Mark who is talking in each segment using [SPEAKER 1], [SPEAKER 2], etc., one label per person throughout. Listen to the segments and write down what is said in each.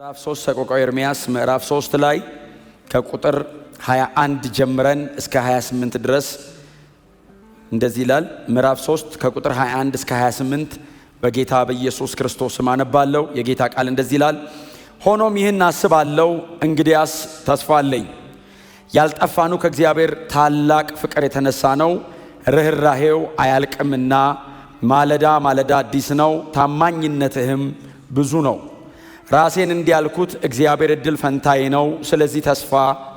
[SPEAKER 1] ምዕራፍ 3 ሰቆቃወ ኤርምያስ ምዕራፍ 3 ላይ ከቁጥር 21 ጀምረን እስከ 28 ድረስ እንደዚህ ይላል። ምዕራፍ 3 ከቁጥር 21 እስከ 28 በጌታ በኢየሱስ ክርስቶስ ስም አነባለሁ። የጌታ ቃል እንደዚህ ይላል። ሆኖም ይህን አስባለሁ፣ እንግዲያስ ተስፋ አለኝ። ያልጠፋኑ ከእግዚአብሔር ታላቅ ፍቅር የተነሳ ነው። ርኅራኄው አያልቅምና ማለዳ ማለዳ አዲስ ነው፣ ታማኝነትህም ብዙ ነው። ራሴን እንዲያልኩት እግዚአብሔር ዕድል ፈንታዬ ነው፣ ስለዚህ ተስፋ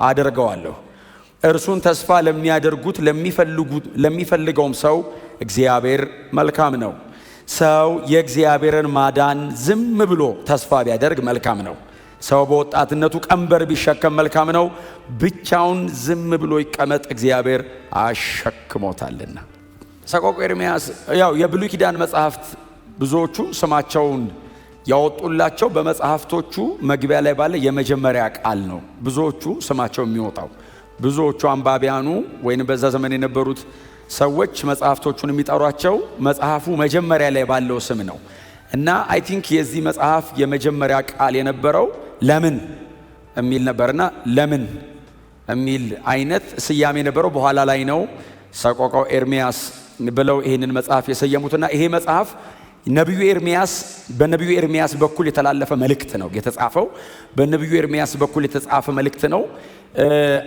[SPEAKER 1] አደርገዋለሁ። እርሱን ተስፋ ለሚያደርጉት ለሚፈልገውም ሰው እግዚአብሔር መልካም ነው። ሰው የእግዚአብሔርን ማዳን ዝም ብሎ ተስፋ ቢያደርግ መልካም ነው። ሰው በወጣትነቱ ቀንበር ቢሸከም መልካም ነው። ብቻውን ዝም ብሎ ይቀመጥ፣ እግዚአብሔር አሸክሞታልና። ሰቆቃወ ኤርምያስ የብሉይ ኪዳን መጽሐፍት ብዙዎቹ ስማቸውን ያወጡላቸው በመጽሐፍቶቹ መግቢያ ላይ ባለ የመጀመሪያ ቃል ነው። ብዙዎቹ ስማቸው የሚወጣው ብዙዎቹ አንባቢያኑ ወይንም በዛ ዘመን የነበሩት ሰዎች መጽሐፍቶቹን የሚጠሯቸው መጽሐፉ መጀመሪያ ላይ ባለው ስም ነው። እና አይ ቲንክ የዚህ መጽሐፍ የመጀመሪያ ቃል የነበረው ለምን የሚል ነበርና ለምን የሚል አይነት ስያሜ የነበረው በኋላ ላይ ነው ሰቆቃወ ኤርምያስ ብለው ይህንን መጽሐፍ የሰየሙትና ይሄ መጽሐፍ በነቢዩ ኤርምያስ በኩል የተላለፈ መልእክት ነው የተጻፈው። በነቢዩ ኤርምያስ በኩል የተጻፈ መልእክት ነው።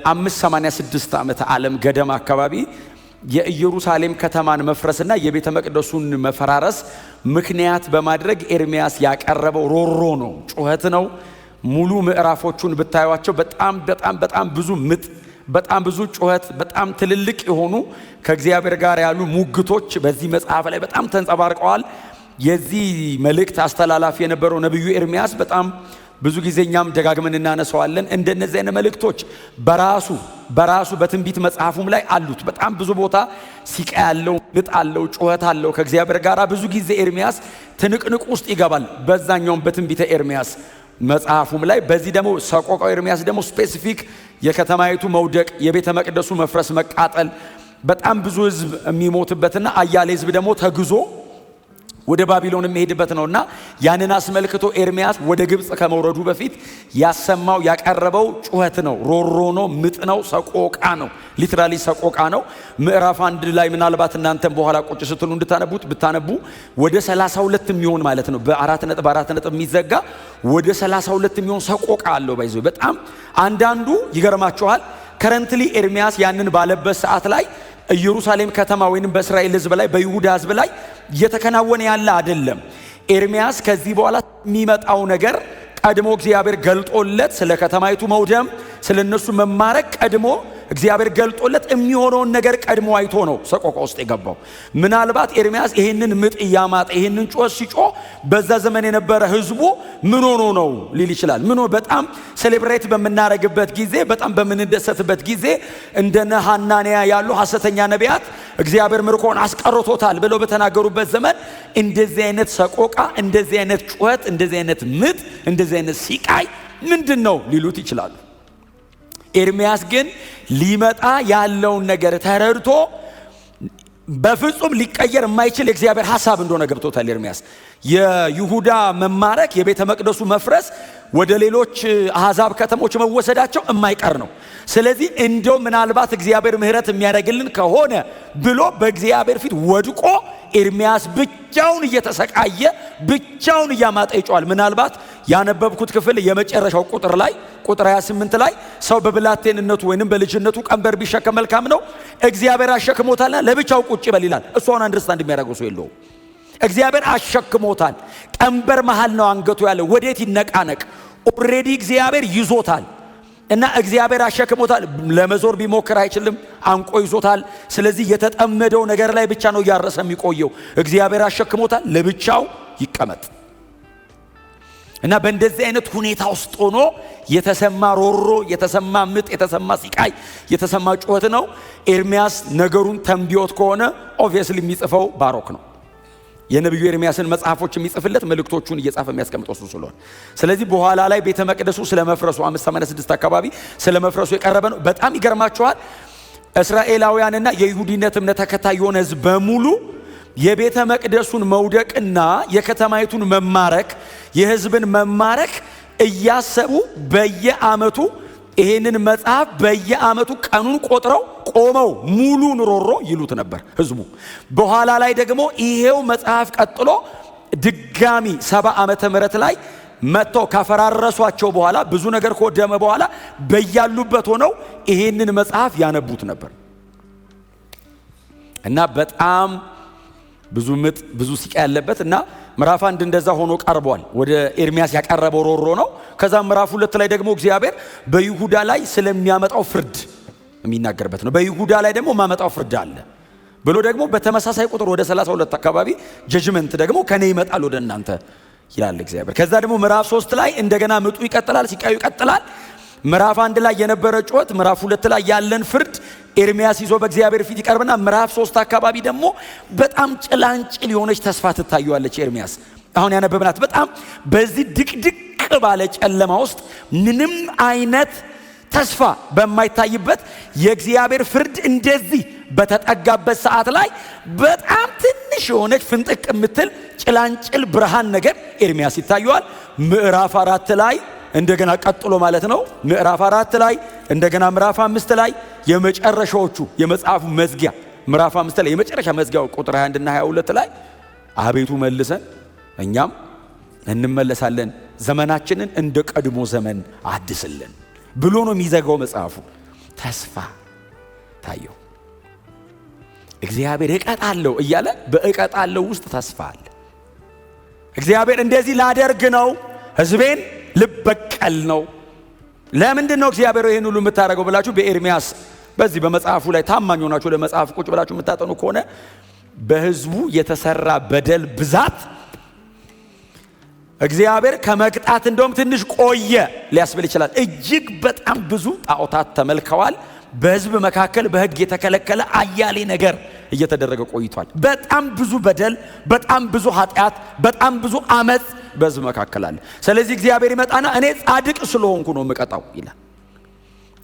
[SPEAKER 1] 586 ዓመተ ዓለም ገደማ አካባቢ የኢየሩሳሌም ከተማን መፍረስና የቤተ መቅደሱን መፈራረስ ምክንያት በማድረግ ኤርምያስ ያቀረበው ሮሮ ነው፣ ጩኸት ነው። ሙሉ ምዕራፎቹን ብታዩዋቸው በጣም ብዙ ምጥ፣ በጣም ብዙ ጩኸት፣ በጣም ትልልቅ የሆኑ ከእግዚአብሔር ጋር ያሉ ሙግቶች በዚህ መጽሐፍ ላይ በጣም ተንጸባርቀዋል። የዚህ መልእክት አስተላላፊ የነበረው ነቢዩ ኤርምያስ በጣም ብዙ ጊዜ እኛም ደጋግመን እናነሳዋለን። እንደነዚህ አይነት መልእክቶች በራሱ በትንቢት መጽሐፉም ላይ አሉት። በጣም ብዙ ቦታ ሲቃ ያለው፣ ምጥ አለው፣ ጩኸት አለው ከእግዚአብሔር ጋር። ብዙ ጊዜ ኤርምያስ ትንቅንቅ ውስጥ ይገባል፣ በዛኛውም በትንቢተ ኤርምያስ መጽሐፉም ላይ። በዚህ ደግሞ ሰቆቃወ ኤርምያስ ደግሞ ስፔሲፊክ የከተማይቱ መውደቅ፣ የቤተ መቅደሱ መፍረስ፣ መቃጠል፣ በጣም ብዙ ሕዝብ የሚሞትበትና አያሌ ሕዝብ ደግሞ ተግዞ ወደ ባቢሎን የሚሄድበት ነውና ያንን አስመልክቶ ኤርምያስ ወደ ግብጽ ከመውረዱ በፊት ያሰማው ያቀረበው ጩኸት ነው፣ ሮሮ ነው፣ ምጥ ነው፣ ሰቆቃ ነው። ሊትራሊ ሰቆቃ ነው። ምዕራፍ 1 ላይ ምናልባት እናንተም በኋላ ቁጭ ስትሉ ብታነቡ ወደ 32 የሚሆን ማለት ነው፣ በአራት ነጥብ የሚዘጋ ወደ 32 የሚሆን ሰቆቃ አለው። ባይዘው በጣም አንዳንዱ ይገርማችኋል። ከረንትሊ ኤርምያስ ያንን ባለበት ሰዓት ላይ ኢየሩሳሌም ከተማ ወይንም በእስራኤል ሕዝብ ላይ በይሁዳ ሕዝብ ላይ እየተከናወነ ያለ አይደለም። ኤርምያስ ከዚህ በኋላ የሚመጣው ነገር ቀድሞ እግዚአብሔር ገልጦለት ስለ ከተማይቱ መውደም፣ ስለ እነሱ መማረክ ቀድሞ እግዚአብሔር ገልጦለት የሚሆነውን ነገር ቀድሞ አይቶ ነው ሰቆቃ ውስጥ የገባው። ምናልባት ኤርምያስ ይህንን ምጥ እያማጠ ይህንን ጩኸት ሲጮህ በዛ ዘመን የነበረ ህዝቡ ምን ሆኖ ነው ሊል ይችላል። በጣም ሴሌብሬት በምናረግበት ጊዜ፣ በጣም በምንደሰትበት ጊዜ እንደነ ሐናንያ ያሉ ሐሰተኛ ነቢያት እግዚአብሔር ምርኮን አስቀርቶታል ብለው በተናገሩበት ዘመን እንደዚህ አይነት ሰቆቃ፣ እንደዚህ አይነት ጩኸት፣ እንደዚህ አይነት ምጥ፣ እንደዚህ አይነት ሲቃይ ምንድን ነው ሊሉት ይችላሉ። ኤርምያስ ግን ሊመጣ ያለውን ነገር ተረድቶ በፍጹም ሊቀየር የማይችል የእግዚአብሔር ሐሳብ እንደሆነ ገብቶታል። ኤርምያስ የይሁዳ መማረክ፣ የቤተ መቅደሱ መፍረስ፣ ወደ ሌሎች አሕዛብ ከተሞች መወሰዳቸው የማይቀር ነው። ስለዚህ እንደው ምናልባት እግዚአብሔር ምሕረት የሚያደርግልን ከሆነ ብሎ በእግዚአብሔር ፊት ወድቆ ኤርምያስ ብቻውን እየተሰቃየ ብቻውን እያማጠ ይጮሃል። ምናልባት ያነበብኩት ክፍል የመጨረሻው ቁጥር 28 ላይ ሰው በብላቴንነቱ ወይንም በልጅነቱ ቀንበር ቢሸከም መልካም ነው፣ እግዚአብሔር አሸክሞታልና ለብቻው ቁጭ ይበል ይላል። እሷን አንደርስታንድ የሚያደርገው ሰው የለውም። እግዚአብሔር አሸክሞታል። ቀንበር መሃል ነው አንገቱ ያለው። ወዴት ይነቃነቅ? ኦልሬዲ እግዚአብሔር ይዞታል እና እግዚአብሔር አሸክሞታል። ለመዞር ቢሞክር አይችልም፣ አንቆ ይዞታል። ስለዚህ የተጠመደው ነገር ላይ ብቻ ነው እያረሰ የሚቆየው። እግዚአብሔር አሸክሞታል፣ ለብቻው ይቀመጥ እና በእንደዚህ አይነት ሁኔታ ውስጥ ሆኖ የተሰማ ሮሮ፣ የተሰማ ምጥ፣ የተሰማ ሲቃይ፣ የተሰማ ጩኸት ነው። ኤርምያስ ነገሩን ተንቢዮት ከሆነ ኦብቪየስሊ የሚጽፈው ባሮክ ነው። የነቢዩ ኤርምያስን መጽሐፎች የሚጽፍለት መልእክቶቹን እየጻፈ የሚያስቀምጠው እሱ ስለሆነ፣ ስለዚህ በኋላ ላይ ቤተ መቅደሱ ስለመፍረሱ 586 አካባቢ ስለመፍረሱ የቀረበ ነው። በጣም ይገርማችኋል። እስራኤላውያንና የይሁዲነት እምነት ተከታይ የሆነ ሕዝብ በሙሉ የቤተ መቅደሱን መውደቅና የከተማይቱን መማረክ የሕዝብን መማረክ እያሰቡ በየዓመቱ ይሄንን መጽሐፍ በየዓመቱ ቀኑን ቆጥረው ቆመው ሙሉን ሮሮ ይሉት ነበር ህዝቡ። በኋላ ላይ ደግሞ ይሄው መጽሐፍ ቀጥሎ ድጋሚ 70 ዓመተ ምህረት ላይ መጥተው ካፈራረሷቸው በኋላ ብዙ ነገር ከወደመ በኋላ በያሉበት ሆነው ይሄንን መጽሐፍ ያነቡት ነበር። እና በጣም ብዙ ምጥ ብዙ ሲቃ ያለበት እና ምዕራፍ 1 እንደዛ ሆኖ ቀርቧል። ወደ ኤርሚያስ ያቀረበው ሮሮ ነው። ከዛ ምዕራፍ 2 ላይ ደግሞ እግዚአብሔር በይሁዳ ላይ ስለሚያመጣው ፍርድ የሚናገርበት ነው። በይሁዳ ላይ ደግሞ ማመጣው ፍርድ አለ ብሎ ደግሞ በተመሳሳይ ቁጥር ወደ 32 አካባቢ ጀጅመንት ደግሞ ከኔ ይመጣል ወደ እናንተ ይላል እግዚአብሔር። ከዛ ደግሞ ምዕራፍ 3 ላይ እንደገና ምጡ ይቀጥላል፣ ሲቃዩ ይቀጥላል። ምዕራፍ 1 ላይ የነበረ ጩኸት ምዕራፍ 2 ላይ ያለን ፍርድ ኤርሚያስ ይዞ በእግዚአብሔር ፊት ይቀርብና ምዕራፍ 3 አካባቢ ደግሞ በጣም ጭላንጭል የሆነች ተስፋ ትታየዋለች ኤርሚያስ። አሁን ያነበብናት በጣም በዚህ ድቅድቅ ባለ ጨለማ ውስጥ ምንም አይነት ተስፋ በማይታይበት የእግዚአብሔር ፍርድ እንደዚህ በተጠጋበት ሰዓት ላይ በጣም ትንሽ የሆነች ፍንጥቅ የምትል ጭላንጭል ብርሃን ነገር ኤርሚያስ ይታየዋል። ምዕራፍ 4 ላይ እንደገና ቀጥሎ ማለት ነው። ምዕራፍ 4 ላይ እንደገና ምዕራፍ 5 ላይ የመጨረሻዎቹ የመጽሐፉ መዝጊያ ምዕራፍ 5 ላይ የመጨረሻ መዝጊያው ቁጥር 21 እና 22 ላይ አቤቱ መልሰን እኛም እንመለሳለን፣ ዘመናችንን እንደ ቀድሞ ዘመን አድስልን ብሎ ነው የሚዘጋው መጽሐፉ። ተስፋ ታየው። እግዚአብሔር እቀጣለሁ እያለ በእቀጣለሁ ውስጥ ተስፋ አለ። እግዚአብሔር እንደዚህ ላደርግ ነው፣ ህዝቤን ልበቀል ነው። ለምንድን ነው እግዚአብሔር ይሄን ሁሉ የምታደርገው ብላችሁ በኤርሚያስ በዚህ በመጽሐፉ ላይ ታማኝ ሆናችሁ ለመጽሐፍ ቁጭ ብላችሁ የምታጠኑ ከሆነ በህዝቡ የተሰራ በደል ብዛት እግዚአብሔር ከመቅጣት እንደውም ትንሽ ቆየ ሊያስብል ይችላል። እጅግ በጣም ብዙ ጣዖታት ተመልከዋል። በህዝብ መካከል በህግ የተከለከለ አያሌ ነገር እየተደረገ ቆይቷል። በጣም ብዙ በደል፣ በጣም ብዙ ኃጢአት፣ በጣም ብዙ አመጽ በህዝብ መካከል አለ። ስለዚህ እግዚአብሔር ይመጣና እኔ ጻድቅ ስለሆንኩ ነው የምቀጣው ይላል።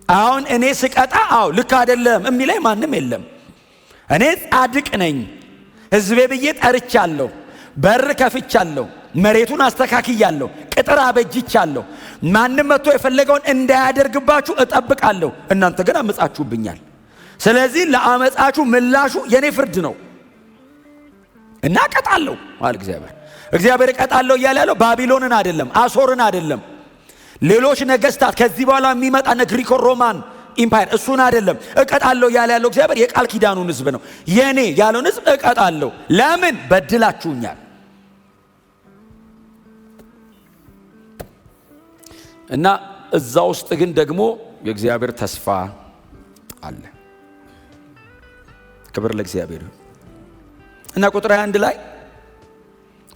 [SPEAKER 1] አሁን እኔ ስቀጣ ልክ አይደለም የሚለኝ ማንም የለም። እኔ ጻድቅ ነኝ፣ ህዝቤ ብዬ ጠርቻለሁ፣ በር ከፍቻለሁ፣ መሬቱን አስተካክያለሁ፣ ቅጥር አበጅቻለሁ። ማንም መጥቶ የፈለገውን እንዳያደርግባችሁ እጠብቃለሁ። እናንተ ግን አመጻችሁብኛል። ስለዚህ ለአመጻችሁ ምላሹ የኔ ፍርድ ነው እና እቀጣለሁ አለ እግዚአብሔር። እግዚአብሔር እቀጣለሁ እያለ ያለው ባቢሎንን አይደለም፣ አሶርን አይደለም፣ ሌሎች ነገስታት ከዚህ በኋላ የሚመጣ ግሪኮ ሮማን ኢምፓየር እሱን አይደለም። እቀጣለሁ እያለ ያለው እግዚአብሔር የቃል ኪዳኑን ህዝብ ነው። የኔ ያለውን ህዝብ እቀጣለሁ። ለምን? በድላችሁኛል። እና እዛ ውስጥ ግን ደግሞ የእግዚአብሔር ተስፋ አለ። ክብር ለእግዚአብሔር። እና ቁጥር 21 ላይ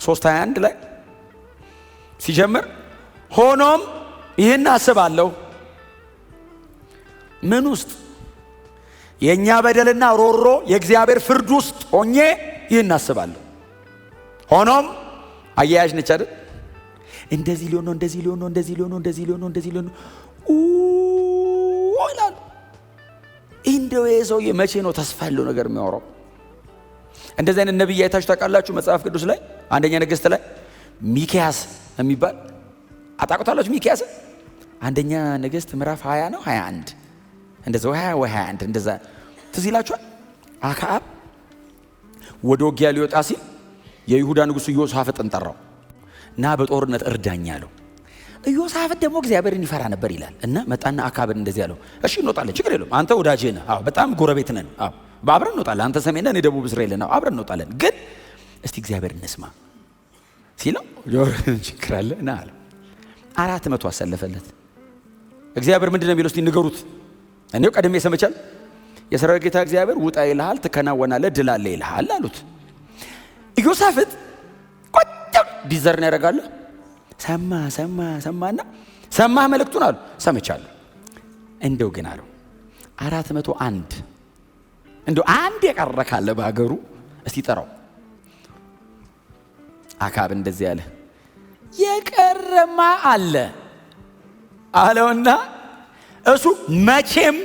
[SPEAKER 1] 3:21 ላይ ሲጀምር ሆኖም ይህን አስባለሁ። ምን ውስጥ? የኛ በደልና ሮሮ የእግዚአብሔር ፍርድ ውስጥ ሆኜ ይህን አስባለሁ። ሆኖም አያያዥ ነች አይደል? እንደዚህ ሊሆን ነው፣ እንደዚህ ሊሆን ነው፣ እንደዚህ ሊሆን ነው፣ እንደዚህ ሊሆን ነው፣ እንደዚህ ሊሆን ነው ይላል። እንደው የሰውዬ መቼ ነው ተስፋ ያለው ነገር የሚያወራው? እንደዚህ አይነት ነብይ አይታችሁ ታውቃላችሁ? መጽሐፍ ቅዱስ ላይ አንደኛ ነገሥት ላይ ሚክያስ የሚባል አጣቁታላችሁ? ሚክያስ አንደኛ ነገሥት ምዕራፍ 20 ነው 21 እንደዛው 20 ወይ 21 እንደዛ ትዝ ይላችኋል። አክዓብ ወደ ውጊያ ሊወጣ ሲል የይሁዳ ንጉሥ ኢዮሳፍጥን ጠራው እና በጦርነት እርዳኝ አለው። ኢዮሳፍጥ ደግሞ እግዚአብሔርን ይፈራ ነበር ይላል እና መጣና አክዓብን እንደዚህ አለው፣ እሺ እንወጣለን፣ ችግር የለውም፣ አንተ ወዳጄ ነህ፣ በጣም ጎረቤት ነን፣ አብረን እንወጣለን፣ አንተ ሰሜን ነህ፣ እኔ ደቡብ እስራኤል ነህ፣ አብረን እንወጣለን፣ ግን እስቲ እግዚአብሔር እንስማ ሲለው ችግር አለ እና አለ 400 አሰለፈለት። እግዚአብሔር ምንድን ነው የሚለው? እስቲ ንገሩት፣ እኔው ቀድሜ ሰምቻል። የሰራዊት ጌታ እግዚአብሔር ውጣ ይልሃል፣ ትከናወናለህ፣ ድል አለ ይልሃል አሉት። ኢዮሳፍጥ ዲዘርን ያደርጋል። ሰማና ሰማህ መልእክቱን አሉ። ሰምቻለሁ። እንደው ግን አለው 401 እንደው አንድ የቀረ ካለ በአገሩ እስቲ ጠራው። አክዓብ እንደዚህ ያለ የቀረማ አለ አለውና እሱ መቼም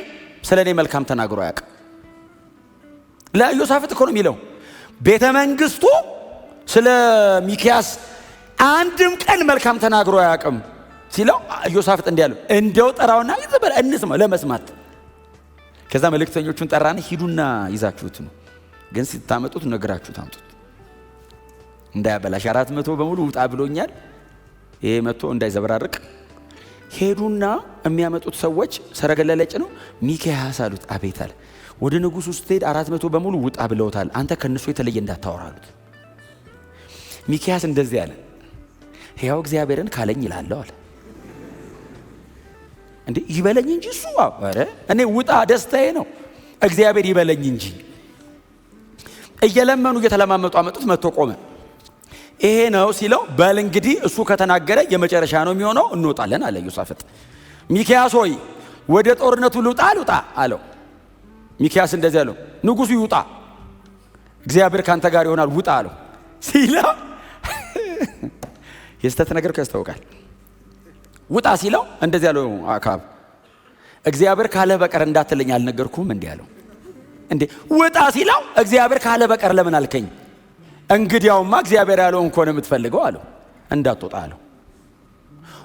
[SPEAKER 1] ስለኔ መልካም ተናግሮ አያውቅም። ለኢዮሳፍጥ እኮ ነው የሚለው ቤተ መንግስቱ ስለ ሚክያስ አንድም ቀን መልካም ተናግሮ አያውቅም። ሲለው ኢዮሳፍጥ እንዲህ አለው፣ እንደው ጠራውና ይዘበል እንስማ ለመስማት። ከዛ መልእክተኞቹን ጠራና ሂዱና ይዛችሁት ነው፣ ግን ሲታመጡት ነግራችሁት አምጡት እንዳያበላሽ 400 በሙሉ ውጣ ብሎኛል፣ ይሄ መጥቶ እንዳይዘበራርቅ። ሄዱና የሚያመጡት ሰዎች ሰረገላ ላይ ጭነው ሚክያስ አሉት። አቤት አለ። ወደ ንጉሱ ስትሄድ 400 በሙሉ ውጣ ብለውታል፣ አንተ ከነሱ የተለየ እንዳታወራ አሉት። ሚክያስ እንደዚህ አለ፣ ሕያው እግዚአብሔርን ካለኝ ይላለሁ አለ። እንዴ ይበለኝ እንጂ እሱ አረ እኔ ውጣ ደስታዬ ነው፣ እግዚአብሔር ይበለኝ እንጂ። እየለመኑ እየተለማመጡ አመጡት። መጥቶ ቆመ። ይሄ ነው ሲለው፣ በል እንግዲህ እሱ ከተናገረ የመጨረሻ ነው የሚሆነው፣ እንወጣለን አለ ኢዮሳፍጥ። ሚክያስ ሆይ ወደ ጦርነቱ ልውጣ አለው። ሚክያስ እንደዚህ አለው፣ ንጉሱ ይውጣ፣ እግዚአብሔር ካንተ ጋር ይሆናል፣ ውጣ አለው። ሲለው የስተት ነገር ያስታውቃል። ውጣ ሲለው እንደዚህ አለው አካብ፣ እግዚአብሔር ካለ በቀር እንዳትለኝ አልነገርኩም እንዴ አለው። እንዴ ውጣ ሲለው እግዚአብሔር ካለ በቀር ለምን አልከኝ? እንግዲያውማ እግዚአብሔር ያለውን እንኳን የምትፈልገው አለው። እንዳትወጣ አለው።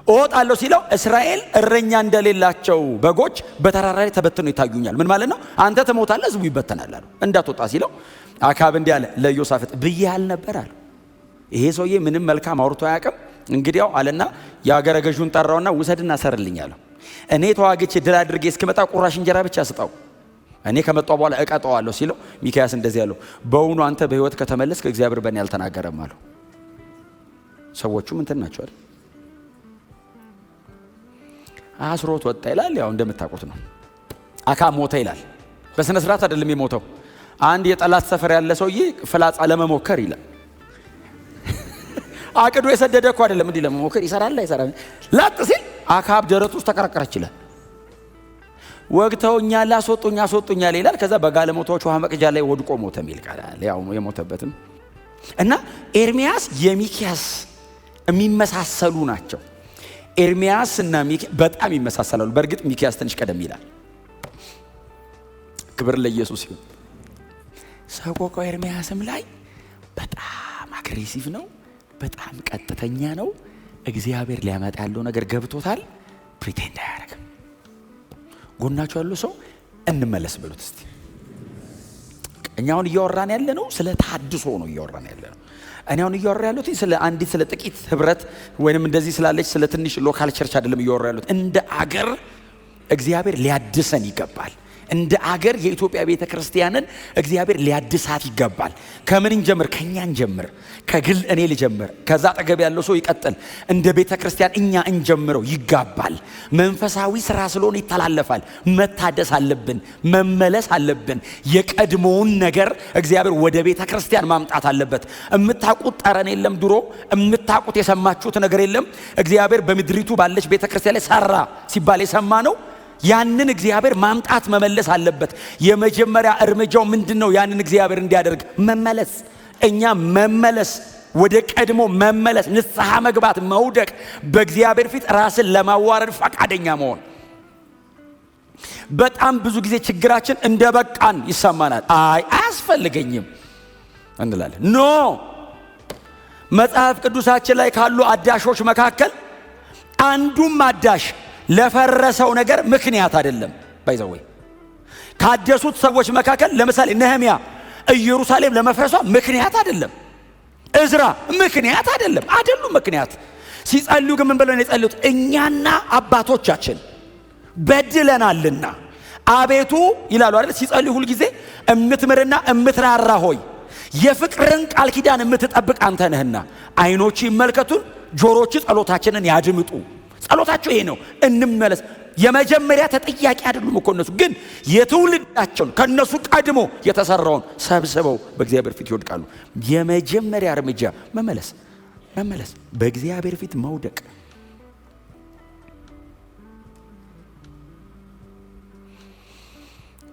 [SPEAKER 1] እወጣለሁ ሲለው እስራኤል እረኛ እንደሌላቸው በጎች በተራራ ላይ ተበትነው ይታዩኛል። ምን ማለት ነው? አንተ ትሞታለህ፣ ህዝቡ ይበተናል አለው። እንዳትወጣ ሲለው አካብ እንዲህ አለ ለኢዮሳፍጥ፣ ብዬ አልነበር አለው። ይሄ ሰውዬ ምንም መልካም አውርቶ አያውቅም። እንግዲያው አለና የአገረ ገዡን ጠራውና ውሰድና ሰርልኝ አለው። እኔ ተዋግቼ ድል አድርጌ እስክመጣ ቁራሽ እንጀራ ብቻ ስጠው፣ እኔ ከመጣው በኋላ እቀጣዋለሁ ሲለው ሚክያስ እንደዚህ ያለው፣ በእውኑ አንተ በህይወት ከተመለስክ እግዚአብሔር በእኔ አልተናገረም አለው። ሰዎቹም እንትን ናቸው አይደል? አስሮት ወጣ ይላል። ያው እንደምታውቁት ነው። አካብ ሞተ ይላል። በስነ ስርዓት አይደለም የሞተው። አንድ የጠላት ሰፈር ያለ ሰውዬ ፍላጻ ለመሞከር ይላል። አቅዶ የሰደደ እኮ አይደለም፣ እንዲህ ለመሞከር ይሰራል አይሰራም። ላጥ ሲል አካብ ደረቱ ውስጥ ተቀረቀረች ይላል። ወግተውኛል፣ አስወጡኛል ይላል። ከዛ በጋለሞታዎች ውሃ መቅጃ ላይ ወድቆ ሞተ የሚል ቃል አለ። ያው የሞተበትም እና ኤርሚያስ የሚክያስ የሚመሳሰሉ ናቸው። ኤርሚያስ እና ሚክያስ በጣም ይመሳሰላሉ። በእርግጥ ሚክያስ ትንሽ ቀደም ይላል። ክብር ለኢየሱስ ይሁን። ሰቆቃው ኤርሚያስም ላይ በጣም አግሬሲቭ ነው፣ በጣም ቀጥተኛ ነው። እግዚአብሔር ሊያመጣ ያለው ነገር ገብቶታል። ፕሪቴንድ አያደርግም። ጎናቸው ያለው ሰው እንመለስ ብሉት እስቲ። እኛ አሁን እያወራን ያለ ነው ስለ ታድሶ ነው እያወራን ያለ ነው። እኔ አሁን እያወራ ያለሁት ስለ አንዲት ስለ ጥቂት ህብረት ወይንም እንደዚህ ስላለች ስለ ትንሽ ሎካል ቸርች አይደለም እያወራ ያለሁት። እንደ አገር እግዚአብሔር ሊያድሰን ይገባል። እንደ አገር የኢትዮጵያ ቤተክርስቲያንን እግዚአብሔር ሊያድሳት ይገባል። ከምን እንጀምር? ከኛ እንጀምር። ከግል እኔ ልጀምር፣ ከዛ አጠገብ ያለው ሰው ይቀጥል። እንደ ቤተክርስቲያን እኛ እንጀምረው ይገባል። መንፈሳዊ ስራ ስለሆነ ይተላለፋል። መታደስ አለብን፣ መመለስ አለብን። የቀድሞውን ነገር እግዚአብሔር ወደ ቤተክርስቲያን ማምጣት አለበት። እምታውቁት ጠረን የለም፣ ድሮ እምታውቁት የሰማችሁት ነገር የለም። እግዚአብሔር በምድሪቱ ባለች ቤተክርስቲያን ላይ ሰራ ሲባል የሰማ ነው። ያንን እግዚአብሔር ማምጣት መመለስ አለበት። የመጀመሪያ እርምጃው ምንድነው? ያንን እግዚአብሔር እንዲያደርግ መመለስ። እኛ መመለስ፣ ወደ ቀድሞ መመለስ፣ ንስሐ መግባት፣ መውደቅ፣ በእግዚአብሔር ፊት ራስን ለማዋረድ ፈቃደኛ መሆን። በጣም ብዙ ጊዜ ችግራችን እንደበቃን ይሰማናል። አያስፈልገኝም እንላለን። ኖ መጽሐፍ ቅዱሳችን ላይ ካሉ አዳሾች መካከል አንዱም አዳሽ ለፈረሰው ነገር ምክንያት አይደለም። ባይዘወይ ካደሱት ሰዎች መካከል ለምሳሌ ነህምያ ኢየሩሳሌም ለመፍረሷ ምክንያት አይደለም። እዝራ ምክንያት አይደሉም ምክንያት። ሲጸልዩ ግን ምን ብለው ነው የጸለዩት? እኛና አባቶቻችን በድለናልና አቤቱ ይላሉ አይደል? ሲጸልዩ ሁሉ ጊዜ እምትምርና እምትራራ ሆይ የፍቅርን ቃል ኪዳን እምትጠብቅ አንተ ነህና አይኖች ይመልከቱን፣ ጆሮች ጸሎታችንን ያድምጡ። ጸሎታቸው ይሄ ነው፣ እንመለስ። የመጀመሪያ ተጠያቂ አይደሉም እኮ እነሱ፣ ግን የትውልዳቸውን ከነሱ ቀድሞ የተሰራውን ሰብስበው በእግዚአብሔር ፊት ይወድቃሉ። የመጀመሪያ እርምጃ መመለስ፣ በእግዚአብሔር ፊት መውደቅ።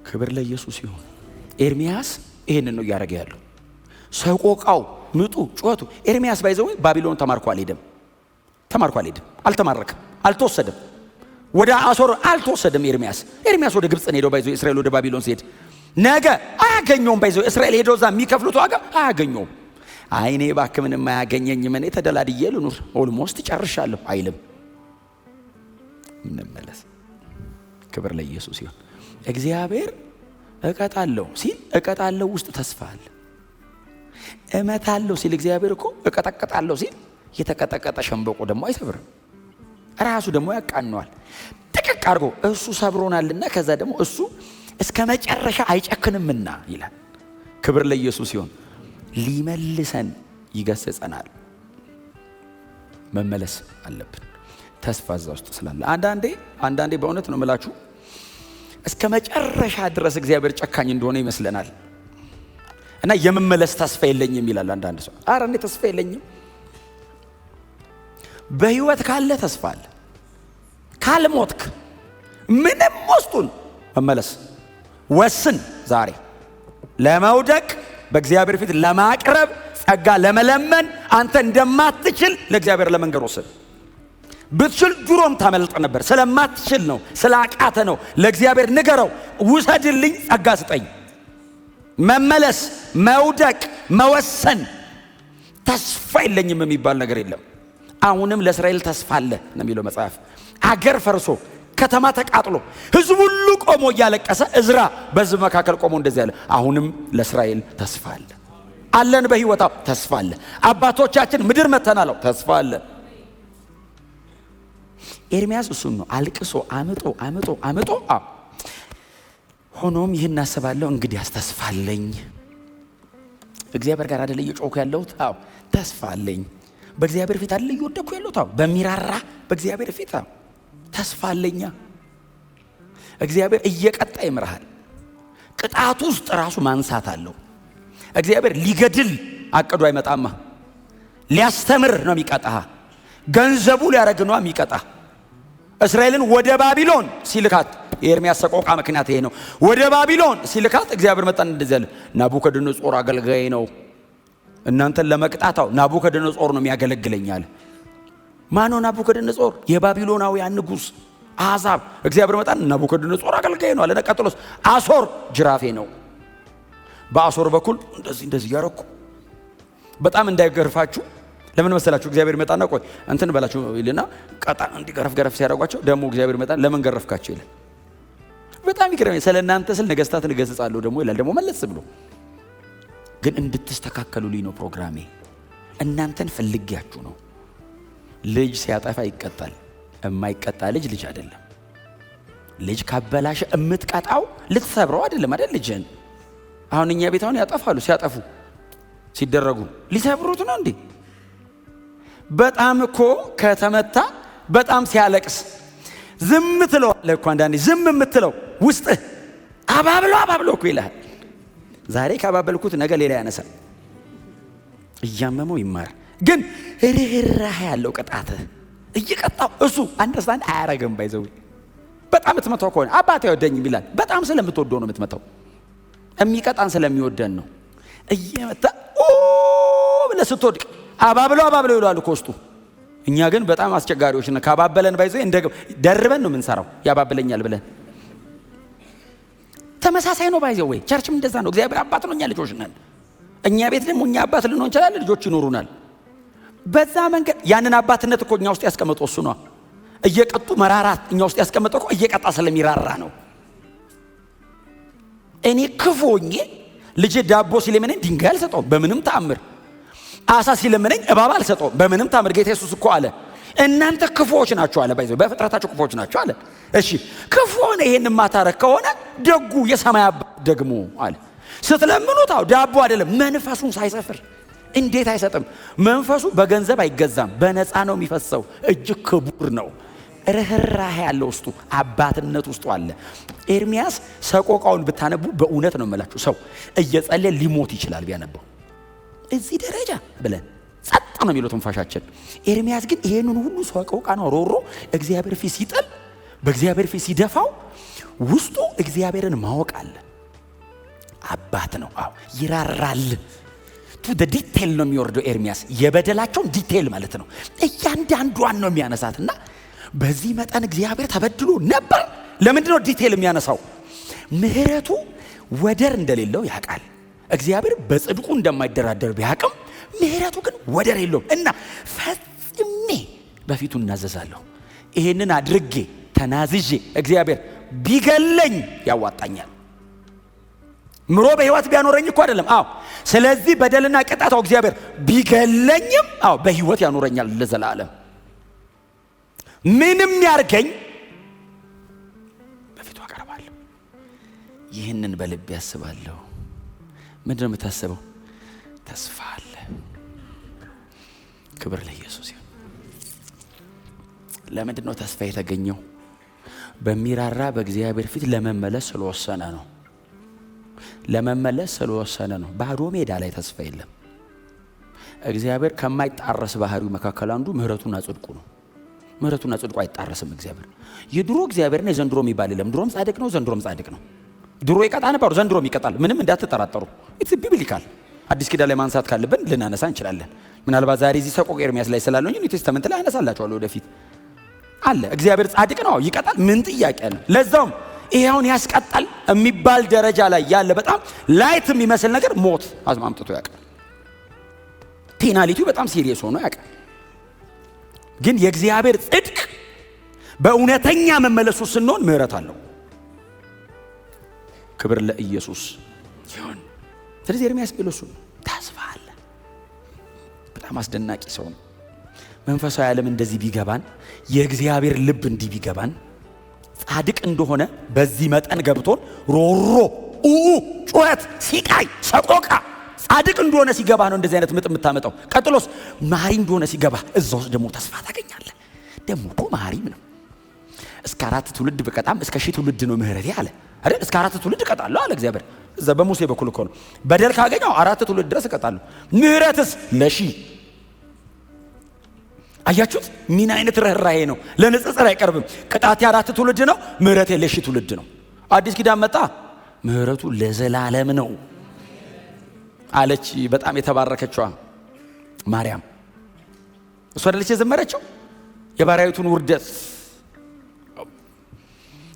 [SPEAKER 1] ክብር ለኢየሱስ ይሁን። ኤርሚያስ ይሄንን ነው እያደረገ ያለው። ሰቆቃው፣ ምጡ፣ ጩኸቱ። ኤርሚያስ ባይዘው ባቢሎን ተማርኮ አልሄደም፣ አልተማረከም፣ አልተወሰደም። ወደ አሶር አልተወሰደም። ኤርሚያስ ወደ ግብጽ ሄዶ ባይዘው እስራኤል ወደ ባቢሎን ሲሄድ ነገ አያገኘውም። ባይዘው እስራኤል ሄዶ እዛ የሚከፍሉት ዋጋ አያገኘውም። አይኔ ባክ ምንም አያገኘኝም፣ እኔ ተደላድዬ ልኑር፣ ኦልሞስት ጨርሻለሁ አይልም። እንመለስ። ክብር ለኢየሱስ ይሁን። እግዚአብሔር እቀጣለሁ ሲል እቀጣለሁ ውስጥ ተስፋ አለ። እመታለሁ ሲል እግዚአብሔር እኮ እቀጠቅጣለሁ ሲል የተቀጠቀጠ ሸምበቆ ደግሞ አይሰብርም፣ ራሱ ደግሞ ያቃነዋል። ጥቅቅ አድርጎ እሱ ሰብሮናልና ከዛ ደግሞ እሱ እስከ መጨረሻ አይጨክንምና ይላል። ክብር ለኢየሱስ ይሁን። ሊመልሰን ይገስጸናል። መመለስ አለብን ተስፋ እዛ ውስጥ ስላለ። አንዳንዴ በእውነት ነው የምላችሁ እስከ መጨረሻ ድረስ እግዚአብሔር ጨካኝ እንደሆነ ይመስለናል እና የመመለስ ተስፋ የለኝም ይላል አንዳንድ ሰው። አረ እኔ ተስፋ የለኝም። በህይወት ካለ ተስፋ አለ። ካልሞትክ ምንም ውስጡን መመለስ ወስን። ዛሬ ለመውደቅ በእግዚአብሔር ፊት ለማቅረብ ጸጋ ለመለመን አንተ እንደማትችል ለእግዚአብሔር ለመንገር ወስን። ብትችል ድሮም ታመልጥ ነበር። ስለማትችል ነው፣ ስላቃተ ነው። ለእግዚአብሔር ንገረው፣ ውሰድልኝ፣ ጸጋ ስጠኝ። መመለስ፣ መውደቅ፣ መወሰን። ተስፋ የለኝም የሚባል ነገር የለም። አሁንም ለእስራኤል ተስፋ አለ ነው የሚለው መጽሐፍ። አገር ፈርሶ ከተማ ተቃጥሎ ህዝብ ሁሉ ቆሞ እያለቀሰ እዝራ በህዝብ መካከል ቆሞ እንደዚህ ያለ አሁንም ለእስራኤል ተስፋ አለ። አለን በህይወታው ተስፋ አለ። አባቶቻችን ምድር መተናለው ተስፋ አለ። ኤርሚያስ እሱን ነው አልቅሶ አምጦ ሆኖም ይህን አስባለሁ፣ እንግዲህ ተስፋ አለኝ። እግዚአብሔር ጋር አይደለ እየጮኩ ያለሁት? አዎ ተስፋ አለኝ። በእግዚአብሔር ፊት አይደለ እየወደኩ ያለሁት? አዎ በሚራራ በእግዚአብሔር ፊት ተስፋ አለኛ። እግዚአብሔር እየቀጣ ይምርሃል። ቅጣቱ ውስጥ ራሱ ማንሳት አለው። እግዚአብሔር ሊገድል አቅዶ አይመጣማ፣ ሊያስተምር ነው የሚቀጣህ። ገንዘቡ ሊያረግ ነው የሚቀጣህ። እስራኤልን ወደ ባቢሎን ሲልካት የኤርሚያስ ሰቆቃ ምክንያት ይሄ ነው። ወደ ባቢሎን ሲልካት እግዚአብሔር መጣን እንደዚህ ያለ ናቡከደነጾር አገልጋይ ነው እናንተን ለመቅጣታው ናቡከደነጾር ነው የሚያገለግለኛል። ማነው ናቡከደነጾር? የባቢሎናውያን ንጉስ አሕዛብ። እግዚአብሔር መጣን ናቡከደነጾር አገልጋይ ነው አለ። ቀጥሎስ አሶር ጅራፌ ነው። በአሶር በኩል እንደዚህ ያረኩ በጣም እንዳይገርፋችሁ። ለምን መሰላችሁ? እግዚአብሔር መጣና ቆይ እንትን በላችሁ ይልና ቀጣ እንዲገረፍ ሲያደርጓቸው ደግሞ እግዚአብሔር መጣን ለምን ገረፍካቸው ይላል። በጣም ይገርመኝ። ስለናንተ ስል ነገስታትን እገሥጻለሁ ደግሞ ይላል። ደግሞ መለስ ብሎ ግን እንድትስተካከሉልኝ ነው ፕሮግራሜ። እናንተን ፈልጊያችሁ ነው። ልጅ ሲያጠፋ ይቀጣል። የማይቀጣ ልጅ አይደለም። ልጅ ካበላሸ እምትቀጣው ልትሰብረው አይደለም አይደል? ልጅን አሁን እኛ ቤት አሁን ያጠፋሉ። ሲያጠፉ ሲደረጉ ሊሰብሩት ነው እንዴ? በጣም እኮ ከተመታ በጣም ሲያለቅስ ዝም ትለዋለህ እኮ። አንዳንዴ ዝም የምትለው ውስጥህ አባብሎ እኮ ይልሃል። ዛሬ ካባበልኩት ነገ ሌላ ያነሳል። እያመመው ይማር። ግን ርህራሄ ያለው ቅጣትህ እየቀጣው እሱ አንደርስታንድ አያረግም። ባይዘው በጣም የምትመታው ከሆነ አባቴ አይወደኝም ይላል። በጣም ስለምትወደው ነው የምትመታው። የሚቀጣን ስለሚወደን ነው። እየመታ ብለህ ስትወድቅ አባብሎ ይሏል እኮ ውስጡ። እኛ ግን በጣም አስቸጋሪዎች ነን። ካባበለን ባይዘው ደርበን ነው የምንሰራው። ያባብለኛል ብለን ተመሳሳይ ነው ባይዘው። ወይ ቸርችም እንደዛ ነው። እግዚአብሔር አባት ነው፣ እኛ ልጆች ነን። እኛ ቤት ደግሞ እኛ አባት ልንሆን እንችላለን፣ ልጆች ይኖሩናል። በዛ መንገድ ያንን አባትነት እኮ እኛ ውስጥ ያስቀመጠው እሱ ነው። እየቀጡ መራራት እኛ ውስጥ ያስቀመጠው እኮ እየቀጣ ስለሚራራ ነው። እኔ ክፉኝ ልጅ ዳቦ ሲለምነኝ ድንጋይ አልሰጠውም በምንም ተአምር። አሳ ሲለምነኝ እባብ አልሰጠውም በምንም ተአምር። ጌታ ኢየሱስ እኮ አለ እናንተ ክፉዎች ናችሁ አለ። ባይዘው በፍጥረታችሁ ክፉዎች ናችሁ አለ። እሺ ክፉ ሆነ ይሄን ማታረክ ከሆነ ደጉ የሰማይ አባት ደግሞ አለ ስትለምኑት ዳቦ አይደለም መንፈሱን ሳይሰፍር እንዴት አይሰጥም? መንፈሱ በገንዘብ አይገዛም፣ በነፃ ነው የሚፈሰው። እጅግ ክቡር ነው። ርህራሄ ያለው ውስጡ አባትነት ውስጡ አለ። ኤርሚያስ ሰቆቃውን ብታነቡ በእውነት ነው የምላችሁ ሰው እየጸለየ ሊሞት ይችላል ቢያነባው። እዚህ ደረጃ ብለን ጸጥ ነው የሚለው ትንፋሻችን። ኤርሚያስ ግን ይሄንን ሁሉ ሰቆቃ ነው ሮሮ እግዚአብሔር ፊት ሲጥል በእግዚአብሔር ፊት ሲደፋው ውስጡ እግዚአብሔርን ማወቅ አለ። አባት ነው። ይራራል። ቱ ዲቴል ነው የሚወርደው ኤርሚያስ። የበደላቸውን ዲቴል ማለት ነው። እያንዳንዷን ነው የሚያነሳትና በዚህ መጠን እግዚአብሔር ተበድሎ ነበር። ለምንድነው ዲቴል የሚያነሳው? ምህረቱ ወደር እንደሌለው ያውቃል። እግዚአብሔር በጽድቁ እንደማይደራደር ቢያውቅም ምህረቱ ግን ወደር የለውም እና ፈጽሜ በፊቱ እናዘዛለሁ። ይሄንን አድርጌ ተናዝዤ እግዚአብሔር ቢገለኝ ያዋጣኛል። ምሮ በህይወት ቢያኖረኝ እኮ አይደለም። ስለዚህ በደልና ቅጣታው እግዚአብሔር ቢገለኝም በህይወት ያኖረኛል ለዘላለም። ምንም ያርገኝ በፊቱ አቀርባለሁ። ይህንን በልቤ ያስባለሁ። ምንድነው የምታስበው? ተስፋ አለ። ክብር ለኢየሱስ ይሁን። ለምንድነው ተስፋ የተገኘው? በሚራራ በእግዚአብሔር ፊት ለመመለስ ስለወሰነ ነው። ለመመለስ ስለወሰነ ነው። ባዶ ሜዳ ላይ ተስፋ የለም። እግዚአብሔር ከማይጣረስ ባህሪው መካከል አንዱ ምህረቱና ጽድቁ ነው። ምህረቱና ጽድቁ አይጣረስም። እግዚአብሔር የድሮ እግዚአብሔርና የዘንድሮ የሚባል የለም። ድሮም ጻድቅ ነው፣ ዘንድሮም ጻድቅ ነው። ድሮ ይቀጣ ነበር፣ ዘንድሮም ይቀጣል። ምንም እንዳትጠራጠሩ። ኢትስ ቢብሊካል። አዲስ ኪዳን ላይ ማንሳት ካለብን ልናነሳ እንችላለን። ምናልባት ዛሬ እዚህ ሰቆቃ ኤርምያስ ላይ ስላለኝ ኒው ቴስተመንት ላይ አነሳላችኋለሁ ወደፊት አለ። እግዚአብሔር ጻድቅ ነው፣ ይቀጣል። ምን ጥያቄ አለ? ለዛውም ይሄውን ያስቀጣል የሚባል ደረጃ ላይ ያለ በጣም ላይት የሚመስል ነገር ሞት አዝማምጥቶ ያውቃል። ፔናሊቲው በጣም ሲሪየስ ሆኖ ያውቃል። ግን የእግዚአብሔር ጽድቅ በእውነተኛ መመለሱ ስንሆን ምህረት አለው። ክብር ለኢየሱስ ይሁን። ስለዚህ ኤርምያስ ቢሎሱ ተስፋ አለ። በጣም አስደናቂ ሰው ነው። መንፈሳዊ ዓለም እንደዚህ ቢገባን፣ የእግዚአብሔር ልብ እንዲህ ቢገባን፣ ጻድቅ እንደሆነ በዚህ መጠን ገብቶን ሮሮ ጩኸት፣ ሲቃይ፣ ሰቆቃ ጻድቅ እንደሆነ ሲገባ ነው እንደዚህ አይነት ምጥ የምታመጣው። ቀጥሎስ መሐሪ እንደሆነ ሲገባ እዛው ደግሞ ተስፋ ታገኛለህ። ደግሞ እኮ መሐሪም ነው። እስከ 4 ትውልድ በቀጣም እስከ 1000 ትውልድ ነው ምህረቴ አለ አይደል? እስከ 4 ትውልድ እቀጣለሁ አለ እግዚአብሔር። እዛ በሙሴ በኩል እኮ ነው። በደል ካገኘው 4 ትውልድ ድረስ እቀጣለሁ። ምህረትስ ለ1000። አያችሁት? ምን አይነት ርህራሄ ነው! ለንጽጽር አይቀርብም። ቅጣቴ 4 ትውልድ ነው፣ ምህረቴ ለ1000 ትውልድ ነው። አዲስ ኪዳን መጣ፣ ምህረቱ ለዘላለም ነው አለች በጣም የተባረከችዋ ማርያም። እሷ አይደለች የዘመረችው የባሪያይቱን ውርደት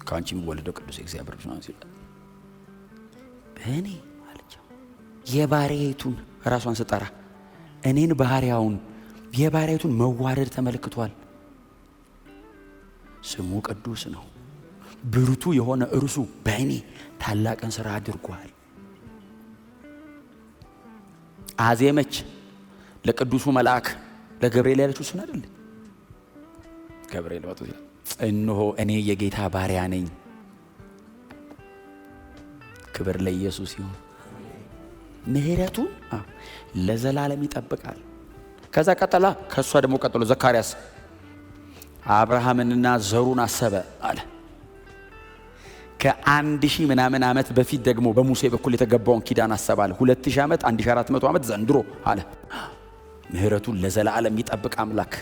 [SPEAKER 1] ካንቺ የሚወለደው ቅዱስ እግዚአብሔር ነው ሲል እኔ አለች። የባሪያይቱን ራሷን ስጠራ እኔን ባሪያውን የባሪያይቱን መዋረድ ተመልክቷል። ስሙ ቅዱስ ነው። ብርቱ የሆነ እርሱ በእኔ ታላቅን ሥራ አድርጓል። አዜመች ለቅዱሱ መልአክ ለገብርኤል ያለችው እሱን አይደል? ገብርኤል ወጥቶ እነሆ እኔ የጌታ ባሪያ ነኝ። ክብር ለኢየሱስ ይሁን። ምህረቱ ለዘላለም ይጠብቃል። ከዛ ቀጠላ ከሷ ደግሞ ቀጥሎ ዘካርያስ አብርሃምንና ዘሩን አሰበ አለ። ከ1000 ምናምን ዓመት በፊት ደግሞ በሙሴ በኩል የተገባውን ኪዳን አሰባለ። 2000 ዓመት 1400 ዓመት ዘንድሮ አለ። ምህረቱን ለዘላለም ይጠብቅ አምላክ